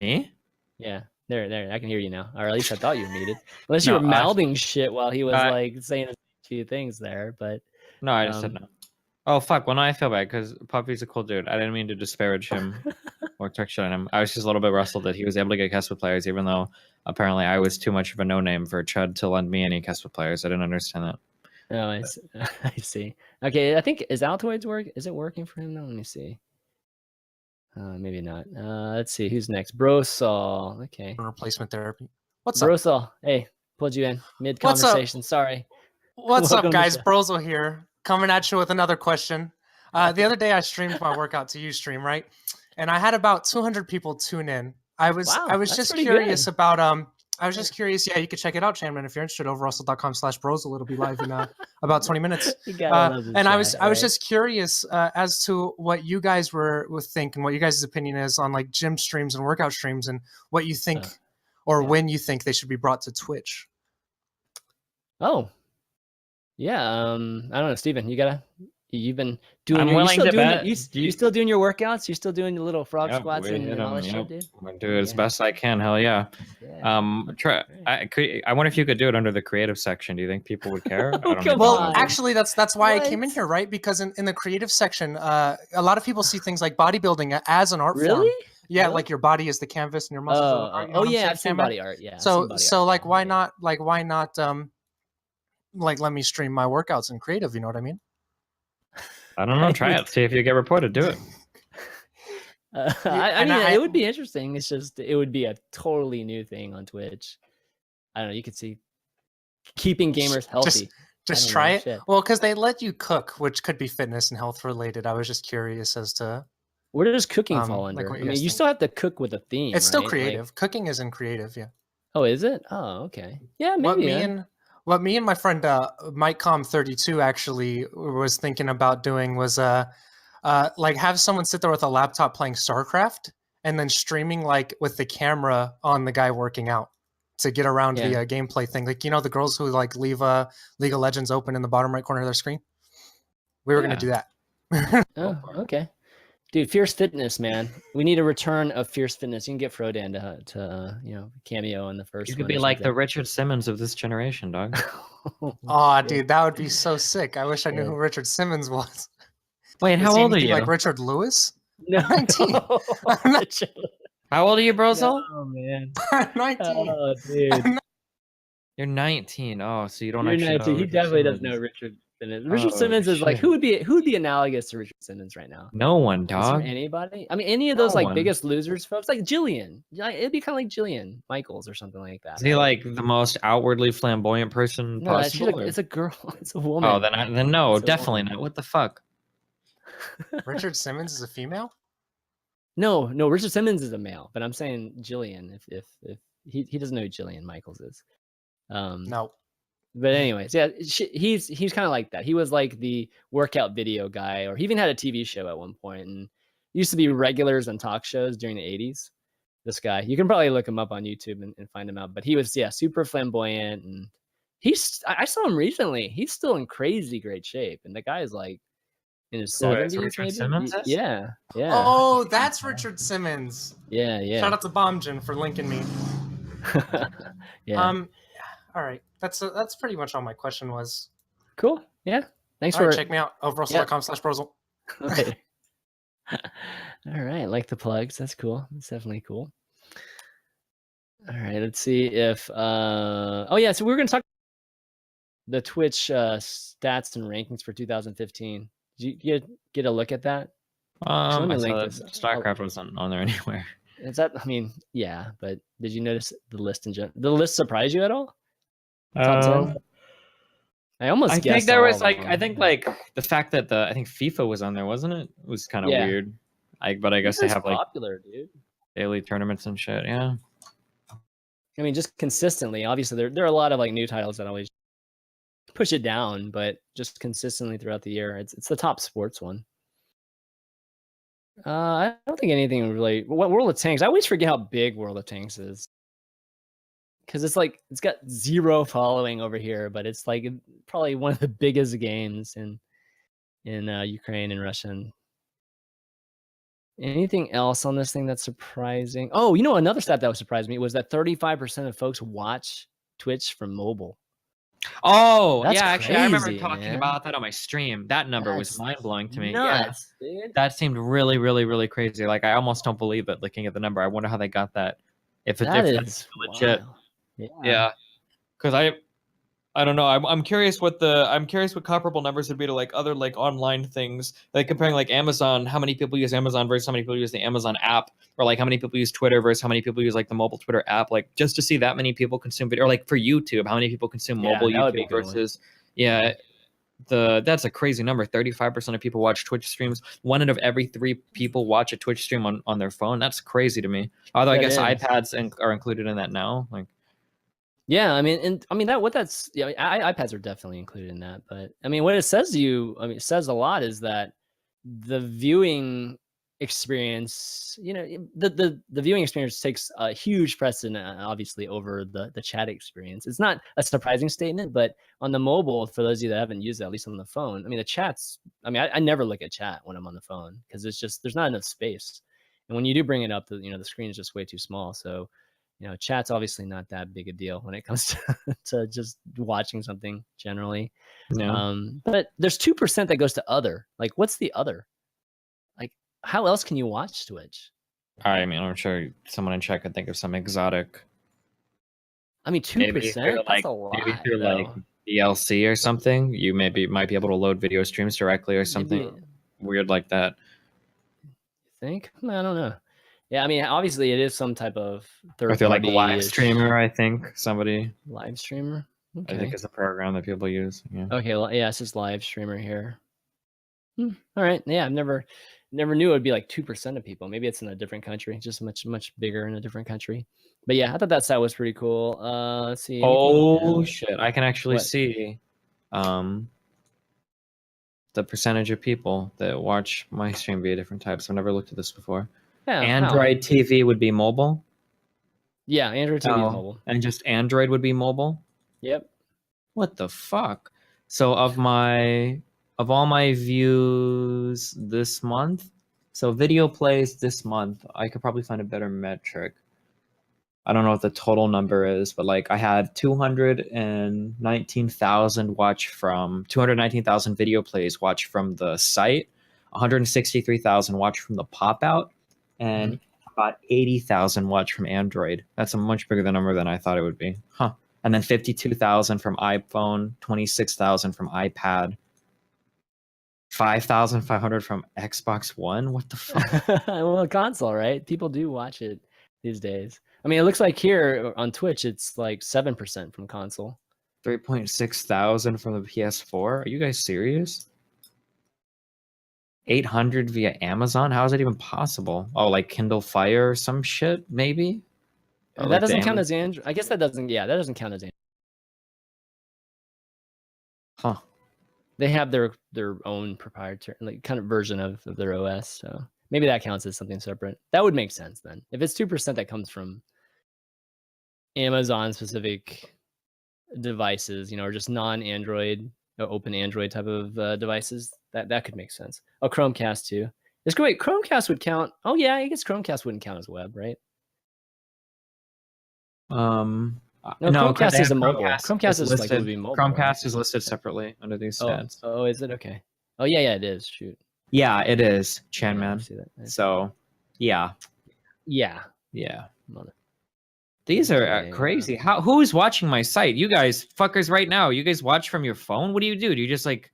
Me? Yeah. There. I can hear you now. Or at least I thought you were muted. Unless you were mouthing shit while he was like saying a few things there, but no, I just said no. Oh fuck! Well, no, I feel bad because Puppy's a cool dude. I didn't mean to disparage him or touch on him. I was just a little bit rustled that he was able to get Kespa players, even though apparently I was too much of a no-name for Chud to lend me any Kespa players. I didn't understand that. Oh, I see. Okay, I think is Altoids work? Is it working for him now? Let me see. Maybe not. Let's see who's next. Brosol. Okay. Replacement therapy. What's up? Brosol. Hey, pulled you in mid conversation. Sorry. What's up, guys? Brosol here, coming at you with another question. The other day I streamed my workout to Ustream, right? And I had about 200 people tune in. I was just curious about I was just curious. Yeah, you could check it out, ChanManV, if you're interested. Over russell.com/brosel. It'll be live in about 20 minutes. And I was just curious as to what you guys were thinking, what you guys' opinion is on like gym streams and workout streams, and what you think when you think they should be brought to Twitch. Oh, yeah. I don't know, Steven. You've been doing. I'm willing to bet. You still doing your workouts? You still doing the little frog squats and all that shit, dude? I'm gonna do it as best I can. Hell yeah. Try. I wonder if you could do it under the creative section. Do you think people would care? Well, actually, that's why I came in here, right? Because in the creative section, a lot of people see things like bodybuilding as an art form. Yeah, really? Like your body is the canvas and your muscles are the art. You know yeah, I've seen body art. Yeah. So like, why not? Like, why not? Like, let me stream my workouts in creative. You know what I mean? I don't know. Try it. See if you get reported. Do it. I mean, it would be interesting. It's just it would be a totally new thing on Twitch. I don't know. You could see keeping gamers healthy. Just try it. Shit. Well, because they let you cook, which could be fitness and health related. I was just curious as to where does cooking fall under. Like I mean, you still have to cook with a theme. It's still creative. Like, cooking isn't creative. Yeah. Oh, is it? Oh, okay. Yeah, maybe. What me and my friend MikeCom32 actually was thinking about doing was like have someone sit there with a laptop playing StarCraft and then streaming like with the camera on the guy working out to get around the gameplay thing. Like, you know, the girls who like leave League of Legends open in the bottom right corner of their screen. We were going to do that. Oh, okay. Dude, Fierce Fitness, man. We need a return of Fierce Fitness. You can get Frodan to cameo in the first. You could be like the Richard Simmons of this generation, dog. Oh, dude, that would be so sick. I wish I knew who Richard Simmons was. Wait, how old are you? Like Richard Lewis? No. 19. How old are you, Brosel? Oh, man. 19. Oh, dude. You're 19. Oh, so you don't You're actually 19. know He definitely doesn't know Richard. Richard Simmons is like who would be analogous to Richard Simmons right now? No one, dog. Anybody? I mean, any of those like Biggest Losers folks, like Jillian. It'd be kind of like Jillian Michaels or something like that. Is he like the most outwardly flamboyant person possible? It's a girl. It's a woman. Oh, then no, definitely not. What the fuck? Richard Simmons is a female? No. Richard Simmons is a male, but I'm saying Jillian. If he doesn't know who Jillian Michaels is. No. But anyways, yeah, he's kind of like that. He was like the workout video guy, or he even had a TV show at one point, and used to be regulars on talk shows during the 80s. This guy, you can probably look him up on YouTube and find him out. But he was super flamboyant, and I saw him recently. He's still in crazy great shape, and the guy is like in his 70s. Richard Simmons? Yeah. Oh, that's Richard Simmons. Yeah. Shout out to Bombgen for linking me. Yeah. All right. That's pretty much all my question was. Cool. Yeah. Thanks for check me out over russell.com/brosel. Okay. All right. Like the plugs. That's cool. That's definitely cool. All right. Let's see if so we're gonna talk the Twitch stats and rankings for 2015. Did you get a look at that? Let me I link saw this. that StarCraft wasn't on there anywhere. Is that? I mean, yeah, but did you notice the list in general? The list surprise you at all? Top 10. I almost I guessed think there all was of like them. I think like the fact that I think FIFA was on there, wasn't it? It was kind of Yeah. weird. But I guess they FIFA's have like popular, dude. daily tournaments and shit. Yeah. I mean, just consistently. Obviously, there are a lot of like new titles that always push it down, but just consistently throughout the year, it's the top sports one. I don't think anything really. What World of Tanks? I always forget how big World of Tanks is, because it's like it's got 0 following over here, but it's like probably one of the biggest games in Ukraine and Russia. And anything else on this thing that's surprising? Oh, you know, another stat that would surprise me was that 35% of folks watch Twitch from mobile. Oh, That's yeah, actually, I remember crazy, talking man. about that on my stream. That number was That's mind-blowing to me. nuts, dude. That seemed really, really, really crazy. Like, I almost don't believe it looking at the number. I wonder how they got that. If That that's is legit. wild. Yeah. Because I don't know. I'm curious what comparable numbers would be to like other like online things, like comparing like Amazon, how many people use Amazon versus how many people use the Amazon app, or like how many people use Twitter versus how many people use like the mobile Twitter app, like just to see that many people consume video, or like for YouTube, how many people consume mobile that would be a YouTube good one. versus that's a crazy number. 35% of people watch Twitch streams. 1 out of every 3 people watch a Twitch stream on their phone. That's crazy to me. Although I That guess is. iPads are included in that now. Like. Yeah, I mean, iPads are definitely included in that. But I mean, what it says to you, it says a lot, is that the viewing experience, the viewing experience takes a huge precedent, obviously, over the chat experience. It's not a surprising statement, but on the mobile, for those of you that haven't used it, at least on the phone, I mean, the chats. I mean, I never look at chat when I'm on the phone because it's just there's not enough space, and when you do bring it up, the screen is just way too small. So. Chat's obviously not that big a deal when it comes to just watching something generally. Yeah. But there's 2% that goes to other. Like, what's the other? Like, how else can you watch Twitch? I mean, I'm sure someone in chat could think of some exotic. I mean, 2%? That's a lot. Maybe through like DLC or something, you might be able to load video streams directly or something weird like that. You think? I don't know. Yeah, I mean, obviously it is some type of third Or through like party live streamer, I think somebody. Live streamer. Okay. I think it's a program that people use. Yeah. Okay. Well, yeah, it's just live streamer here. All right. Yeah, I've never knew it would be like 2% of people. Maybe it's in a different country, just much bigger in a different country. But yeah, I thought that stat was pretty cool. Let's see. Oh shit! I can actually see, the percentage of people that watch my stream via different types. I've never looked at this before. Yeah, Android TV would be mobile. Yeah, Android TV is mobile. And just Android would be mobile. Yep. What the fuck? So of all my views this month, so video plays this month, I could probably find a better metric. I don't know what the total number is, but like I had 219,000 video plays watched from the site, 163,000 watched from the pop out, and about 80,000 watched from Android. That's a much bigger number than I thought it would be. Huh. And then 52,000 from iPhone, 26,000 from iPad, 5,500 from Xbox One. What the fuck? Well, console, right? People do watch it these days. I mean, it looks like here on Twitch, it's like 7% from console. 3,600 from the PS4. Are you guys serious? 800 via Amazon? How is it even possible? Oh, like Kindle Fire or some shit, maybe? That like doesn't count as Android. I guess that doesn't. Yeah, that doesn't count as Android. Huh. They have their own proprietary like kind of version of their OS, so maybe that counts as something separate. That would make sense then. If it's 2% that comes from Amazon specific devices, or just non-Android, open Android type of devices, that could make sense. Oh, Chromecast too. It's great. Chromecast would count. Oh yeah, I guess Chromecast wouldn't count as web, right? No, Chromecast is a mobile. Chromecast is listed, like would be mobile. Chromecast right? is listed separately under these stats. Oh, is it? Okay. Oh yeah, it is. Shoot. Yeah, it is, ChanManV. See that. So, yeah. Yeah. Yeah. These are Okay, crazy. Who's watching my site? You guys fuckers right now. You guys watch from your phone? What do? Do you just like...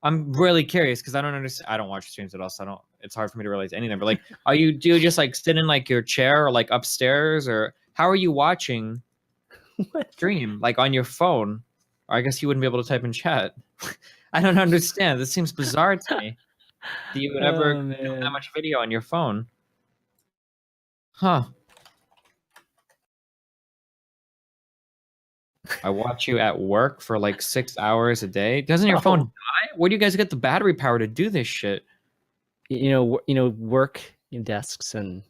I'm really curious because I don't understand. I don't watch streams at all, so I don't... It's hard for me to realize anything. But like, do you just like sit in like your chair or like upstairs, or how are you watching stream? Like on your phone? Or I guess you wouldn't be able to type in chat. I don't understand. This seems bizarre to me. Do you ever do that much video on your phone? Huh. I watch you at work for like 6 hours a day. Doesn't your phone die? Where do you guys get the battery power to do this shit? Work desks and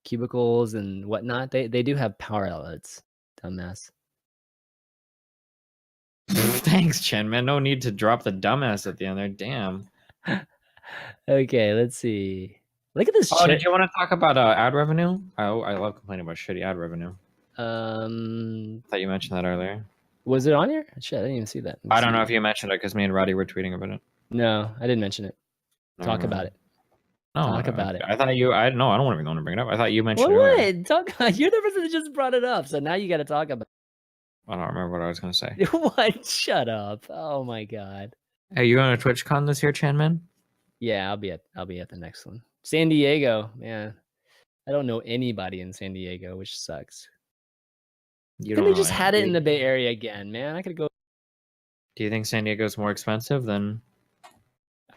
cubicles and whatnot. They do have power outlets. Dumbass. Thanks, Chen, man. No need to drop the dumbass at the end there. Damn. Okay, let's see. Look at this. Oh, did you want to talk about ad revenue? I love complaining about shitty ad revenue. I thought you mentioned that earlier. Was it on here? Shit, I didn't even see that. I don't know if you mentioned it because me and Roddy were tweeting about it. No, I didn't mention it. Talk about it. Talk about it. I thought you. I don't want to bring it up. I thought you mentioned it. What? You're the person that just brought it up, so now you got to talk about it. I don't remember what I was going to say. What? Shut up! Oh my god. Hey, you going to TwitchCon this year, ChanMan? Yeah, I'll be at the next one. San Diego, man. I don't know anybody in San Diego, which sucks. You they just had it in the Bay Area again, man. I could go. Do you think San Diego's more expensive than?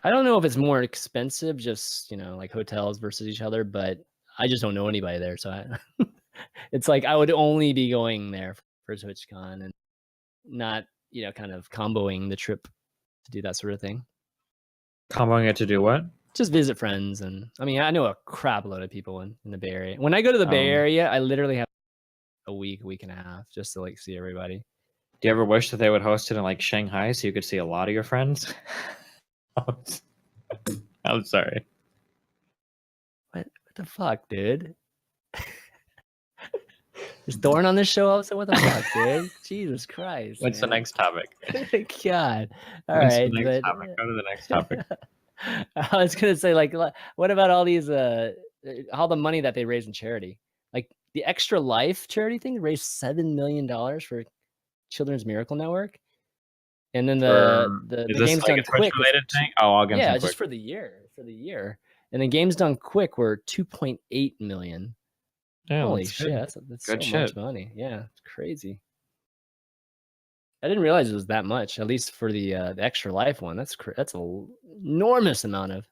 I don't know if it's more expensive, just like hotels versus each other, but I just don't know anybody there, so it's like I would only be going there for TwitchCon and not kind of comboing the trip to do that sort of thing. Comboing it to do what? Just visit friends, and I mean I know a crap load of people in the Bay Area. When I go to the Bay Area, I literally have a week and a half just to like see everybody. Do you ever wish that they would host it in like Shanghai so you could see a lot of your friends? I'm sorry. What the fuck, dude? Is Thorn on this show also? What the fuck, dude? Jesus Christ. What's the next topic? God. All What's right. the next topic? Go to the next topic. I was gonna say, like, what about all these all the money that they raise in charity? Like the Extra Life charity thing raised $7 million for Children's Miracle Network. And then the Games Done Quick related thing? Oh, I'll get just for the year. And then Games Done Quick were 2.8 million. Yeah, holy shit, good. that's Good so shit. much money. Yeah, it's crazy. I didn't realize it was that much, at least for the Extra Life one. That's a enormous amount of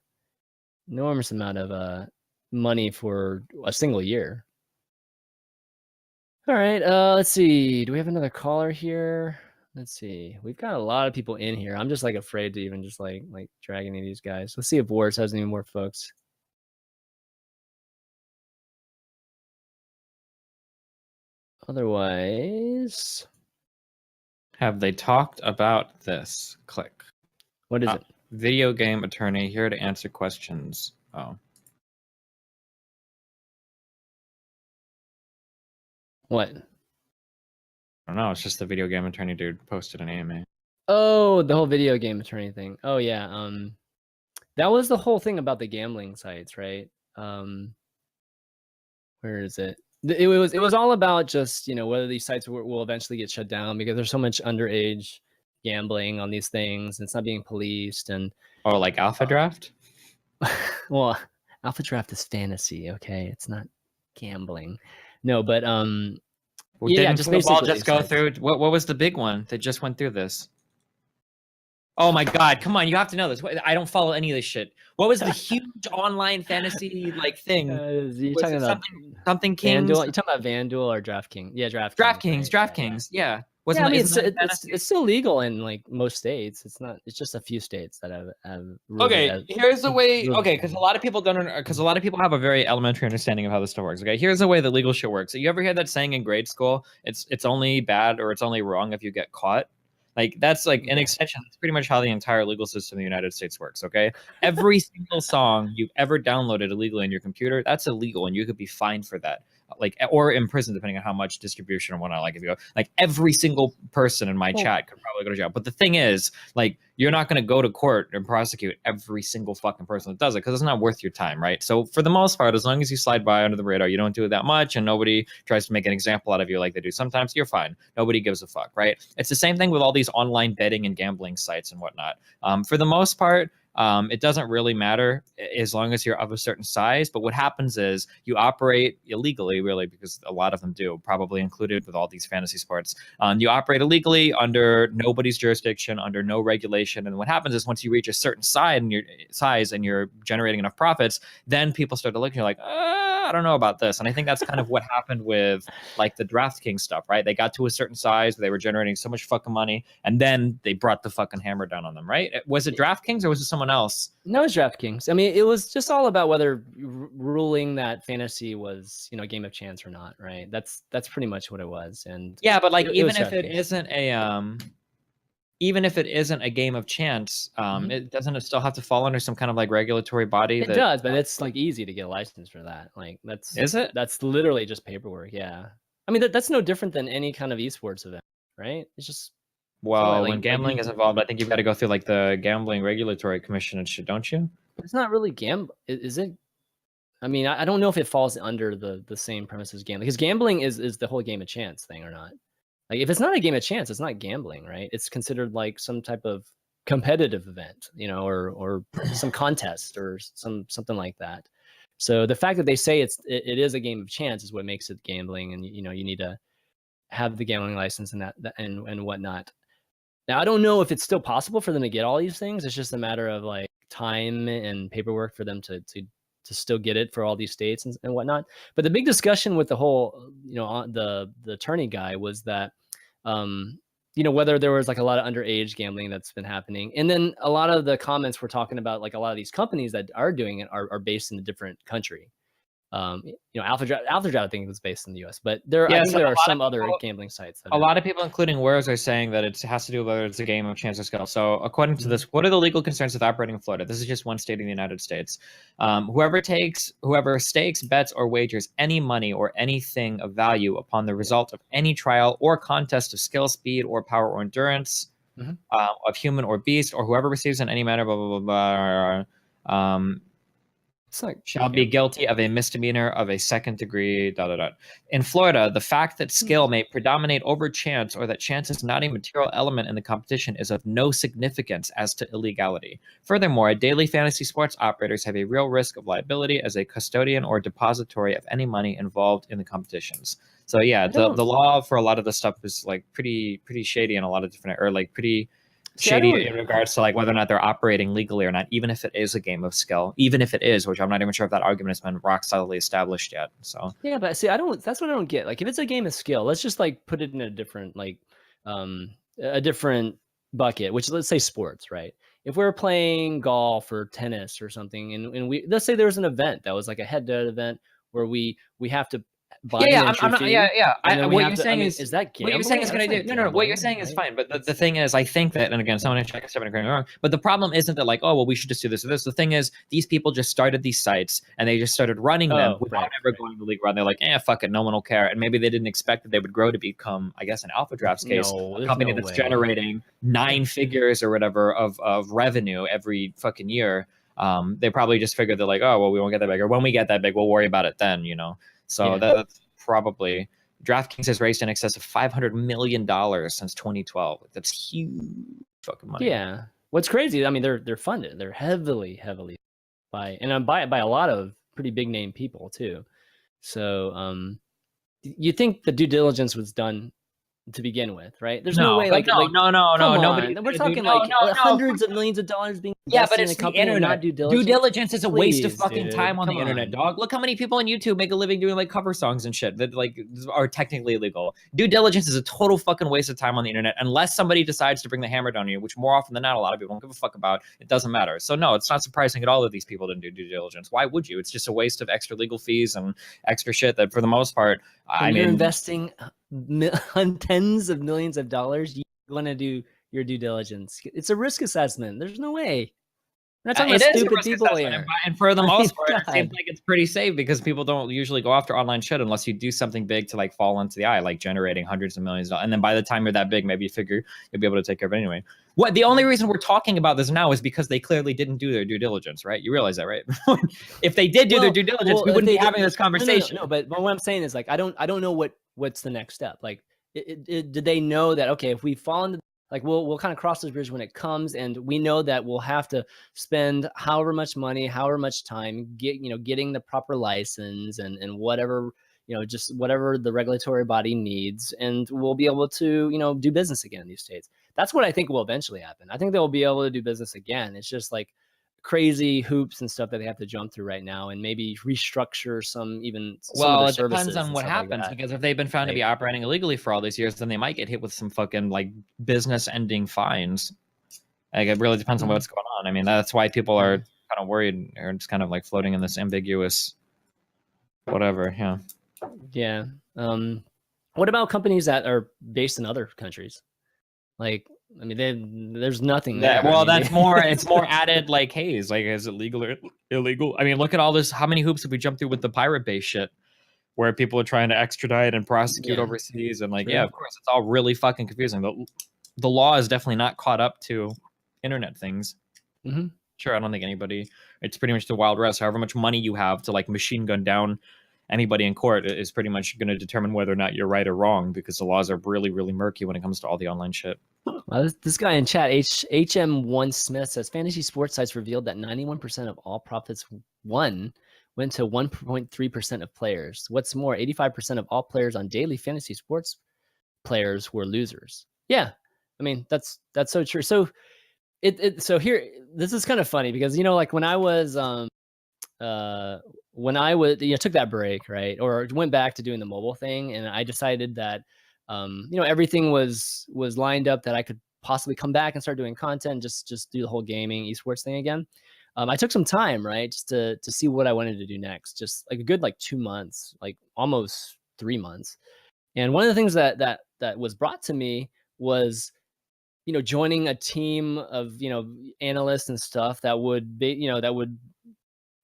money for a single year. All right, let's see. Do we have another caller here? Let's see. We've got a lot of people in here. I'm just like afraid to even just like drag any of these guys. Let's see if Wars has any more folks. Otherwise, have they talked about this? Click. What is it? Video game attorney here to answer questions. Oh. What? I don't know. It's just the video game attorney dude posted an AMA. Oh, the whole video game attorney thing. Oh yeah. That was the whole thing about the gambling sites, right? Where is it? It was all about just whether these sites will eventually get shut down because there's so much underage gambling on these things. And it's not being policed and like Alpha Draft. Well, Alpha Draft is fantasy. Okay, it's not gambling. No, but didn't football just go through? What was the big one that just went through this? Oh my God! Come on, you have to know this. I don't follow any of this shit. What was the huge online fantasy thing? You're talking about something Kings? You're talking about FanDuel or DraftKings? Yeah, DraftKings. DraftKings. Yeah. I mean, it's still legal in like most states. It's not. It's just a few states that have okay, here's the way. Okay, because a lot of people don't. Because a lot of people have a very elementary understanding of how this stuff works. Okay, here's the way the legal shit works. So you ever hear that saying in grade school? It's only bad or it's only wrong if you get caught. Like that's like an extension. That's pretty much how the entire legal system in the United States works. Okay, every single song you've ever downloaded illegally on your computer, that's illegal, and you could be fined for that. like, or in prison, depending on how much distribution and whatnot. Like if you go, like every single person in my chat could probably go to jail. But the thing is, like, you're not going to go to court and prosecute every single fucking person that does it because it's not worth your time, right? So for the most part, as long as you slide by under the radar, you don't do it that much, and nobody tries to make an example out of you like they do sometimes, you're fine. Nobody gives a fuck, right? It's the same thing with all these online betting and gambling sites and whatnot. For the most part, it doesn't really matter as long as you're of a certain size. But what happens is you operate illegally, really, because a lot of them do, probably included with all these fantasy sports. You operate illegally under nobody's jurisdiction, under no regulation. And what happens is once you reach a certain size and you're generating enough profits, then people start to look and you're like, I don't know about this. And I think that's kind of what happened with like the DraftKings stuff, right? They got to a certain size, they were generating so much fucking money, and then they brought the fucking hammer down on them, right? Was it DraftKings or was it someone else? No, it's DraftKings. I mean, it was just all about whether ruling that fantasy was, a game of chance or not, right? That's pretty much what it was. And yeah, but like even if it isn't a game of chance, it doesn't still have to fall under some kind of like regulatory body? It does, but it's like easy to get a license for that. Like that's literally just paperwork. Yeah, I mean that's no different than any kind of esports event, right? It's just when gambling is involved, I think you've got to go through like the Gambling Regulatory Commission and shit, don't you? It's not really is it? I mean, I don't know if it falls under the same premise as gambling, because gambling is the whole game of chance thing or not. Like if it's not a game of chance, it's not gambling, right? It's considered like some type of competitive event, or some contest or something like that. So the fact that they say it is a game of chance is what makes it gambling, and you need to have the gambling license and that and whatnot. Now I don't know if it's still possible for them to get all these things. It's just a matter of like time and paperwork for them to still get it for all these states and whatnot. But the big discussion with the whole, the attorney guy was that, whether there was like a lot of underage gambling that's been happening. And then a lot of the comments were talking about like a lot of these companies that are doing it are based in a different country. Alpha Draft I think was based in the US, but I think there are some other gambling sites. A lot of people, including Wars, are saying that it has to do with whether it's a game of chance or skill. So according to this, what are the legal concerns with operating in Florida? This is just one state in the United States. Whoever stakes, bets, or wagers any money or anything of value upon the result of any trial or contest of skill, speed, or power or endurance of human or beast, or whoever receives in any manner, blah, blah, blah, blah, shall be guilty of a misdemeanor of a second degree, ... In Florida, the fact that skill may predominate over chance, or that chance is not a material element in the competition, is of no significance as to illegality. Furthermore, daily fantasy sports operators have a real risk of liability as a custodian or depository of any money involved in the competitions. So yeah, the law for a lot of this stuff is like pretty shady in a lot of different, or like pretty shady in regards to like whether or not they're operating legally or not, even if it is a game of skill, even if it is, which I'm not even sure if that argument has been rock solidly established yet. So yeah, but see, that's what I don't get. Like if it's a game of skill, let's just like put it in a different a different bucket, which let's say sports, right? If we're playing golf or tennis or something, and let's say there's an event that was like a head-to-head event where we have to buy what you're saying is that gambling? What you're saying is going to do. No. What you're saying is fine, but the thing is, I think that, and again, someone check if I'm wrong, but the problem isn't that like, oh well, we should just do this or this. The thing is, these people just started these sites and they just started running them without ever going to the league run. They're like, fuck it, no one will care, and maybe they didn't expect that they would grow to become, I guess, in Alpha Draft's case, a company that's generating 9 figures or whatever of revenue every fucking year. They probably just figured they're like, oh well, we won't get that big, or when we get that big, we'll worry about it then, So that's probably, DraftKings has raised in excess of $500 million since 2012. That's huge fucking money. Yeah. What's crazy? I mean, they're funded. They're heavily by a lot of pretty big name people too. So you think the due diligence was done to begin with, right? There's no way. Nobody. We're talking hundreds of millions of dollars being but it's the internet. Not due diligence. Due diligence is a waste of fucking time on the internet, dog. Look how many people on YouTube make a living doing like cover songs and shit that like are technically illegal. Due diligence is a total fucking waste of time on the internet unless somebody decides to bring the hammer down on you, which more often than not, a lot of people don't give a fuck about. It doesn't matter. So no, it's not surprising at all that these people didn't do due diligence. Why would you? It's just a waste of extra legal fees and extra shit that for the most part, you're investing tens of millions of dollars, you want to do your due diligence. It's a risk assessment. There's no way. We're not talking It about is a stupid risk people assessment, here. and for the I mean, most part, it God. seems like it's pretty safe because people don't usually go after online shit unless you do something big to like fall into the eye, like generating hundreds of millions of dollars. And then by the time you're that big, maybe you figure you'll be able to take care of it anyway. What the only reason we're talking about this now is because they clearly didn't do their due diligence, right? You realize that, right? If they did do their due diligence, we wouldn't be having this conversation. No, but what I'm saying is like I don't know what's the next step. Like, did they know that okay, if we fall into like we'll kind of cross this bridge when it comes, and we know that we'll have to spend however much money, however much time getting the proper license and whatever just whatever the regulatory body needs, and we'll be able to do business again in these states. That's what I think will eventually happen. I think they'll be able to do business again. It's just like crazy hoops and stuff that they have to jump through right now, and maybe restructure some Well, of their it depends services on and what stuff like happens that. because if they've been found to be operating illegally for all these years, then they might get hit with some fucking like business-ending fines. Like it really depends on what's going on. I mean, that's why people are kind of worried or just kind of like floating in this ambiguous whatever. Yeah. Yeah. What about companies that are based in other countries? Like, I mean, there's nothing there. Well, I mean, that's more. It's more added. Like, hey, is it legal or illegal? I mean, look at all this. How many hoops have we jumped through with the pirate base shit, where people are trying to extradite and prosecute overseas, and like, yeah, of course, it's all really fucking confusing. The law is definitely not caught up to internet things. Mm-hmm. Sure, I don't think anybody. It's pretty much the Wild West. However much money you have to like machine gun down anybody in court is pretty much going to determine whether or not you're right or wrong, because the laws are really, really murky when it comes to all the online shit. Well, this guy in chat, HM1 Smith, says fantasy sports sites revealed that 91% of all profits went to 1.3% of players. What's more, 85% of all players on daily fantasy sports players were losers. Yeah, I mean that's so true. So so here, this is kind of funny because like when I was took that break, right, or went back to doing the mobile thing, and I decided that everything was lined up that I could possibly come back and start doing content, just do the whole gaming esports thing again. I took some time, right, just to see what I wanted to do next, just like a good 2 months, like almost 3 months. And one of the things that was brought to me was joining a team of analysts and stuff that would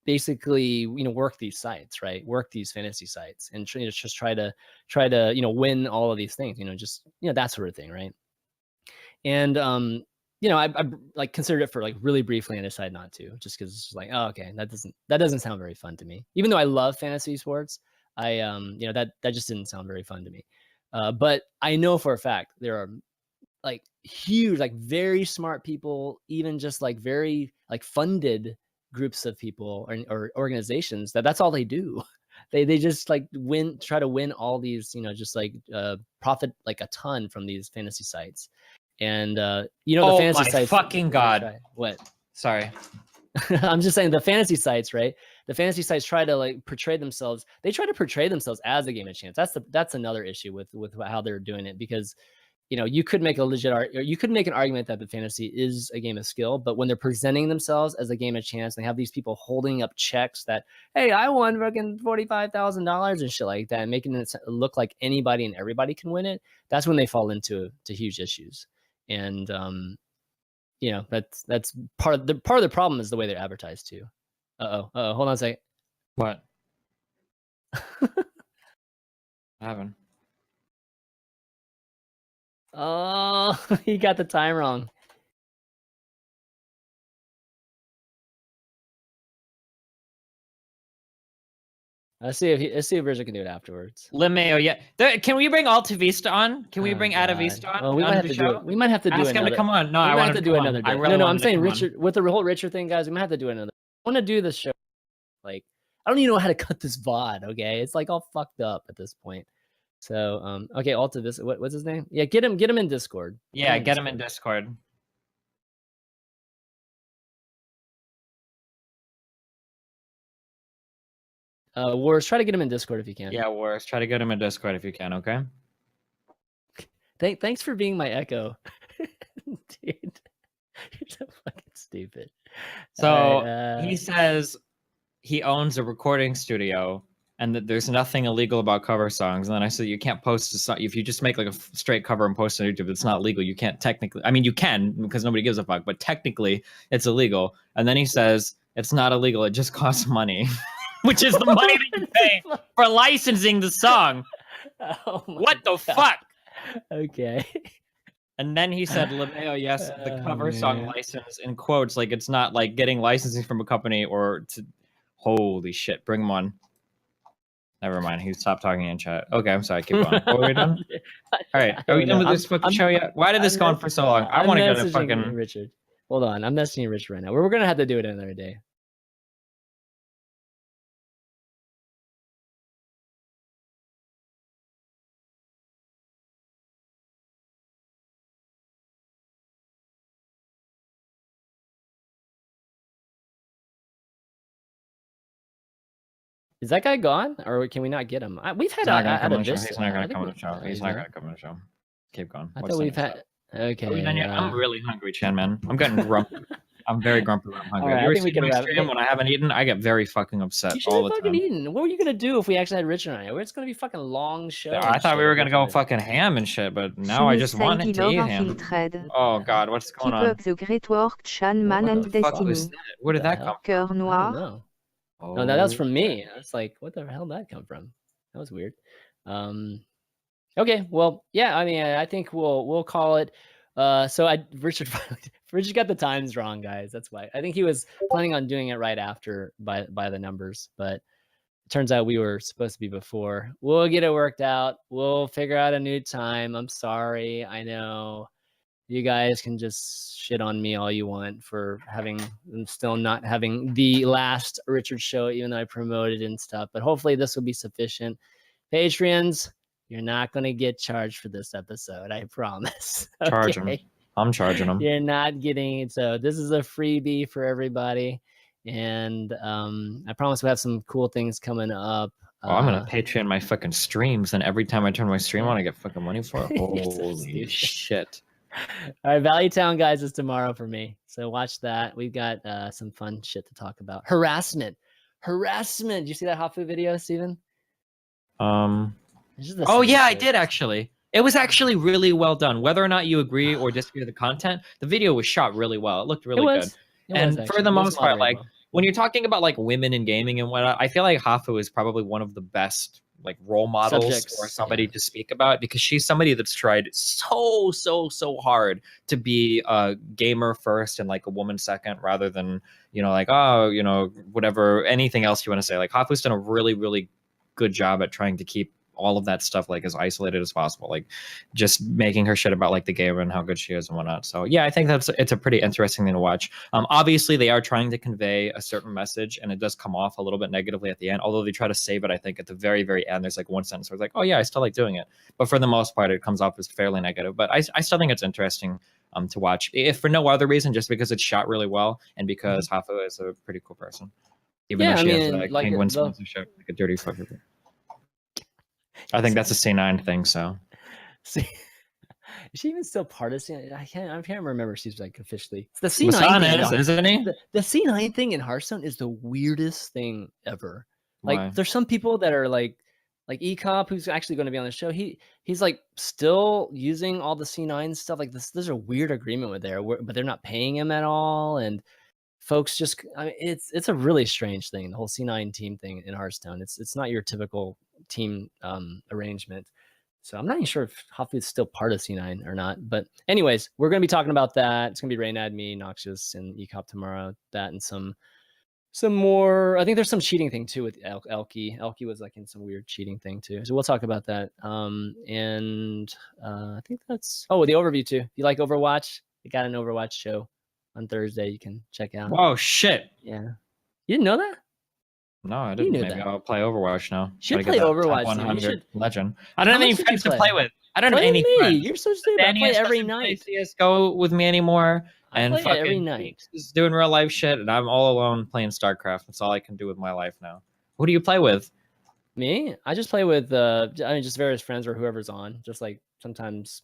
basically work these sites, right, work these fantasy sites, and just try to win all of these things, just that sort of thing, right? And I like considered it for like really briefly and decided not to, just because it's just like, oh, okay, that doesn't sound very fun to me. Even though I love fantasy sports, I that just didn't sound very fun to me. But I know for a fact there are like huge, like very smart people, even just like very like funded groups of people or organizations that's all they do. They just like try to win all these, just like profit like a ton from these fantasy sites. And the fantasy sites, fucking God. What? Sorry. I'm just saying the fantasy sites, right? The fantasy sites try to like portray themselves. They try to portray themselves as a game of chance. That's another issue with how they're doing it, because you could make you could make an argument that the fantasy is a game of skill, but when they're presenting themselves as a game of chance, they have these people holding up checks that, hey, I won fucking $45,000 and shit like that, and making it look like anybody and everybody can win it. That's when they fall into huge issues. And that's part of the problem is the way they're advertised too. Hold on a second. What? I haven't. Oh, he got the time wrong. Let's see if Richard can do it afterwards. Limeo, yeah. Can we bring Alta Vista on? Can we bring Ada Vista on? Well, we might have to do it. We might have to do Ask another. him to come on. No, we I might want have him to do another day. No, I'm saying Richard with the whole Richard thing, guys. We might have to do another. I want to do this show. Like, I don't even know how to cut this VOD. Okay, it's like all fucked up at this point. So, okay, Alta Vista. What's his name? Yeah, get him in Discord. Yeah, get him in Discord. Wars, try to get him in Discord if you can. Yeah, Wars, try to get him in Discord if you can, okay? Thanks for being my echo. Dude, you're so fucking stupid. So he says he owns a recording studio and that there's nothing illegal about cover songs. And then I said, you can't post a song if you just make like a straight cover and post it on YouTube. It's not legal. You can't technically. I mean, you can because nobody gives a fuck, but technically it's illegal. And then he says it's not illegal. It just costs money, which is the money that you pay for licensing the song. Oh my What the God. fuck? Okay. And then he said, LeMayo, yes, the cover song man. license in quotes, like it's not like getting licensing from a company or to. Holy shit, bring him on. Never mind, he stopped talking in chat. Okay, I'm sorry, keep going. What were we done? All right, are we done with this fucking show yet? Why did this go on for so long? I want to go to fucking Richard. Hold on, I'm messaging Richard right now. We're gonna have to do it another day. Is that guy gone, or can we not get him? We've had He's not gonna come on the show. Vista. He's not I gonna think come on we- the show. oh, He's he's not not? gonna come on the show. Keep going. I What's thought the we've next had. step? Okay. Are we done yet? I'm really hungry, Chan, man. I'm getting grumpy. I'm very grumpy when I'm hungry. All right, You I ever think we seen can my wrap it. stream when I haven't eaten? I get very fucking upset You should all have the fucking time. eaten. What were you gonna do if we actually had Richard on it? It's gonna be fucking long show. I and thought we shit were if gonna go Richard- fucking ham and shit, but now I just wanted to eat ham. Unfiltered. Oh god, what's going Keep on? up the great work, ChanManV What and the fuck Destiny. Who's that? Where did the that hell? come Cœur I don't Noir. know. from? No, that was from me. I was like, what the hell did that come from? That was weird. Okay, well, yeah, I mean, I think we'll call it. So Richard got the times wrong, guys. That's why. I think he was planning on doing it right after by the numbers, but it turns out we were supposed to be before. We'll get it worked out. We'll figure out a new time. I'm sorry. I know you guys can just shit on me all you want for still not having the last Richard show, even though I promoted and stuff. But hopefully this will be sufficient. Patreons, you're not going to get charged for this episode. I promise. Charge him. I'm charging him. You're not getting it. So this is a freebie for everybody. And I promise we'll have some cool things coming up. Oh, I'm gonna Patreon my fucking streams, and every time I turn my stream on, I get fucking money for it. Holy shit. All right, Valley Town, guys, is tomorrow for me. So watch that. We've got some fun shit to talk about. Harassment. Did you see that Hafu video, Steven? Oh yeah, I did actually. It was actually really well done. Whether or not you agree or disagree with the content, the video was shot really well. It looked really good. And for the most part, like when you're talking about like women in gaming and whatnot, I feel like Hafu is probably one of the best like role models Subjects, for somebody to speak about, because she's somebody that's tried so hard to be a gamer first and like a woman second, rather than, you know, like, oh, you know, whatever, anything else you want to say. Like Hafu's done a really good job at trying to keep all of that stuff like as isolated as possible, like just making her shit about like the game and how good she is and whatnot. So yeah, I think it's a pretty interesting thing to watch. Obviously they are trying to convey a certain message, and it does come off a little bit negatively at the end, although they try to save it. I think at the very end there's like one sentence where it's like, oh yeah, I still like doing it, but for the most part it comes off as fairly negative. But I still think it's interesting to watch, if for no other reason, just because it's shot really well and because Hafu is a pretty cool person, even though she has a like Penguin sponsorship, like a dirty fucker. I think that's a C9 thing. So, see, is she even still part of C9? I can't remember. She's like officially. It's the C9 Masan thing, is, isn't he? The C9 thing in Hearthstone is the weirdest thing ever. Like, Why? there's some people that are like Ecop, who's actually going to be on the show. He's like still using all the C9 stuff. Like this, there's a weird agreement with but they're not paying him at all, and folks just, I mean, it's a really strange thing. The whole C9 team thing in Hearthstone. It's not your typical team arrangement. So I'm not even sure if Hafu is still part of C9 or not. But anyways, we're going to be talking about that. It's going to be Reynad, me, Noxious, and Ecop tomorrow. That and some more. I think there's some cheating thing too with Elky. Elky was like in some weird cheating thing too. So we'll talk about that. And I think that's the overview too. If you like Overwatch, we got an Overwatch show on Thursday. You can check out. Whoa, shit! Yeah, you didn't know that? No, I didn't. knew Maybe that. I'll play Overwatch now. Should Gotta play get that Overwatch, top dude. You 100 should- legend. I don't How have any much did you friends to play? play with. I don't have Play any with me. friends. You're so stupid. I Danny play doesn't every play night. CS:GO with me anymore, I and play it every fucking night. is doing real life shit, and I'm all alone playing StarCraft. That's all I can do with my life now. Who do you play with? Me? I just play with just various friends or whoever's on. Just like sometimes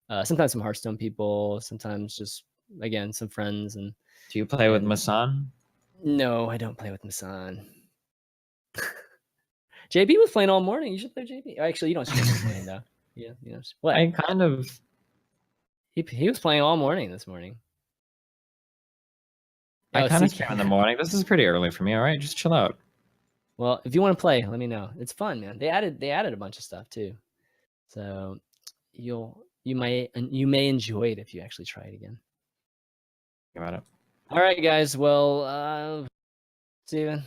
some Hearthstone people, sometimes just again some friends. And do you play with Masan? No, I don't play with Masan. JB was playing all morning. You should play JB. Actually, you don't stream this morning though. Yeah, you know what? I kind of. He was playing all morning this morning. I kind of stream in the morning. This is pretty early for me. All right, just chill out. Well, if you want to play, let me know. It's fun, man. They added a bunch of stuff too, so you may enjoy it if you actually try it again. Think about it. All right, guys. Well, Steven.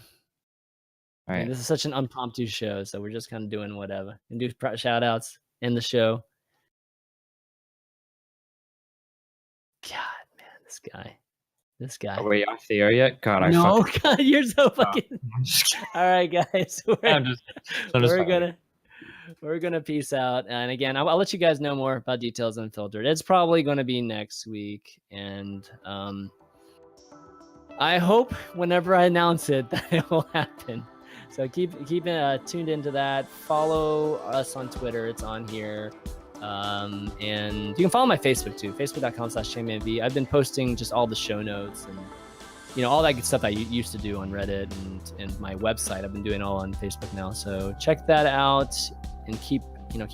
All right. Man, this is such an impromptu show, so we're just kind of doing whatever and do shout outs, end the show. God, man, this guy. Are we off the air yet? God, no, God, you're so fucking. All right, guys, we're gonna peace out, and again, I'll let you guys know more about details Unfiltered. It's probably going to be next week, and I hope whenever I announce it that it will happen. So keep tuned into that. Follow us on Twitter; it's on here. And you can follow my Facebook too, facebook.com/ChanManV. I've been posting just all the show notes and all that good stuff I used to do on Reddit and my website. I've been doing all on Facebook now, so check that out and keep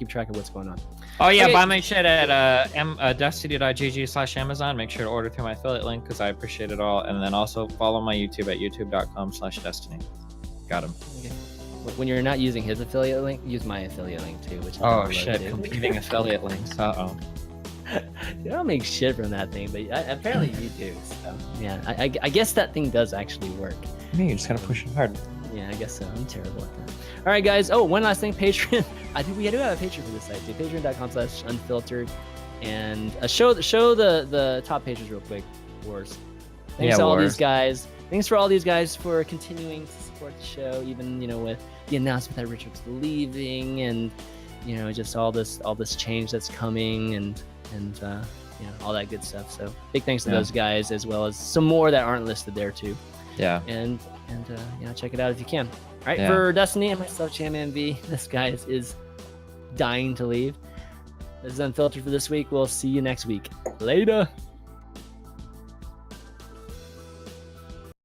track of what's going on. Oh yeah, buy my shit at destiny.gg/Amazon. Make sure to order through my affiliate link because I appreciate it all. And then also follow my YouTube at youtube.com/Destiny. Got him. Okay. When you're not using his affiliate link, use my affiliate link too. Which shit, competing affiliate links. You don't make shit from that thing, but apparently you do. So yeah, I guess that thing does actually work. You just gotta push it hard. Yeah, I guess so. I'm terrible at that. All right, guys. Oh, one last thing, Patreon. I think we do have a Patreon for this site too. Patreon.com/Unfiltered, and show the top pages real quick, Wars. Thanks to all these guys. Thanks for all these guys for continuing to support the show, even with the announcement that Richard's leaving, and just all this change that's coming, and all that good stuff. So big thanks to those guys, as well as some more that aren't listed there too. Yeah. And check it out if you can. All right, for Destiny and myself, ChanManV, this guy is dying to leave. This is Unfiltered for this week. We'll see you next week. Later.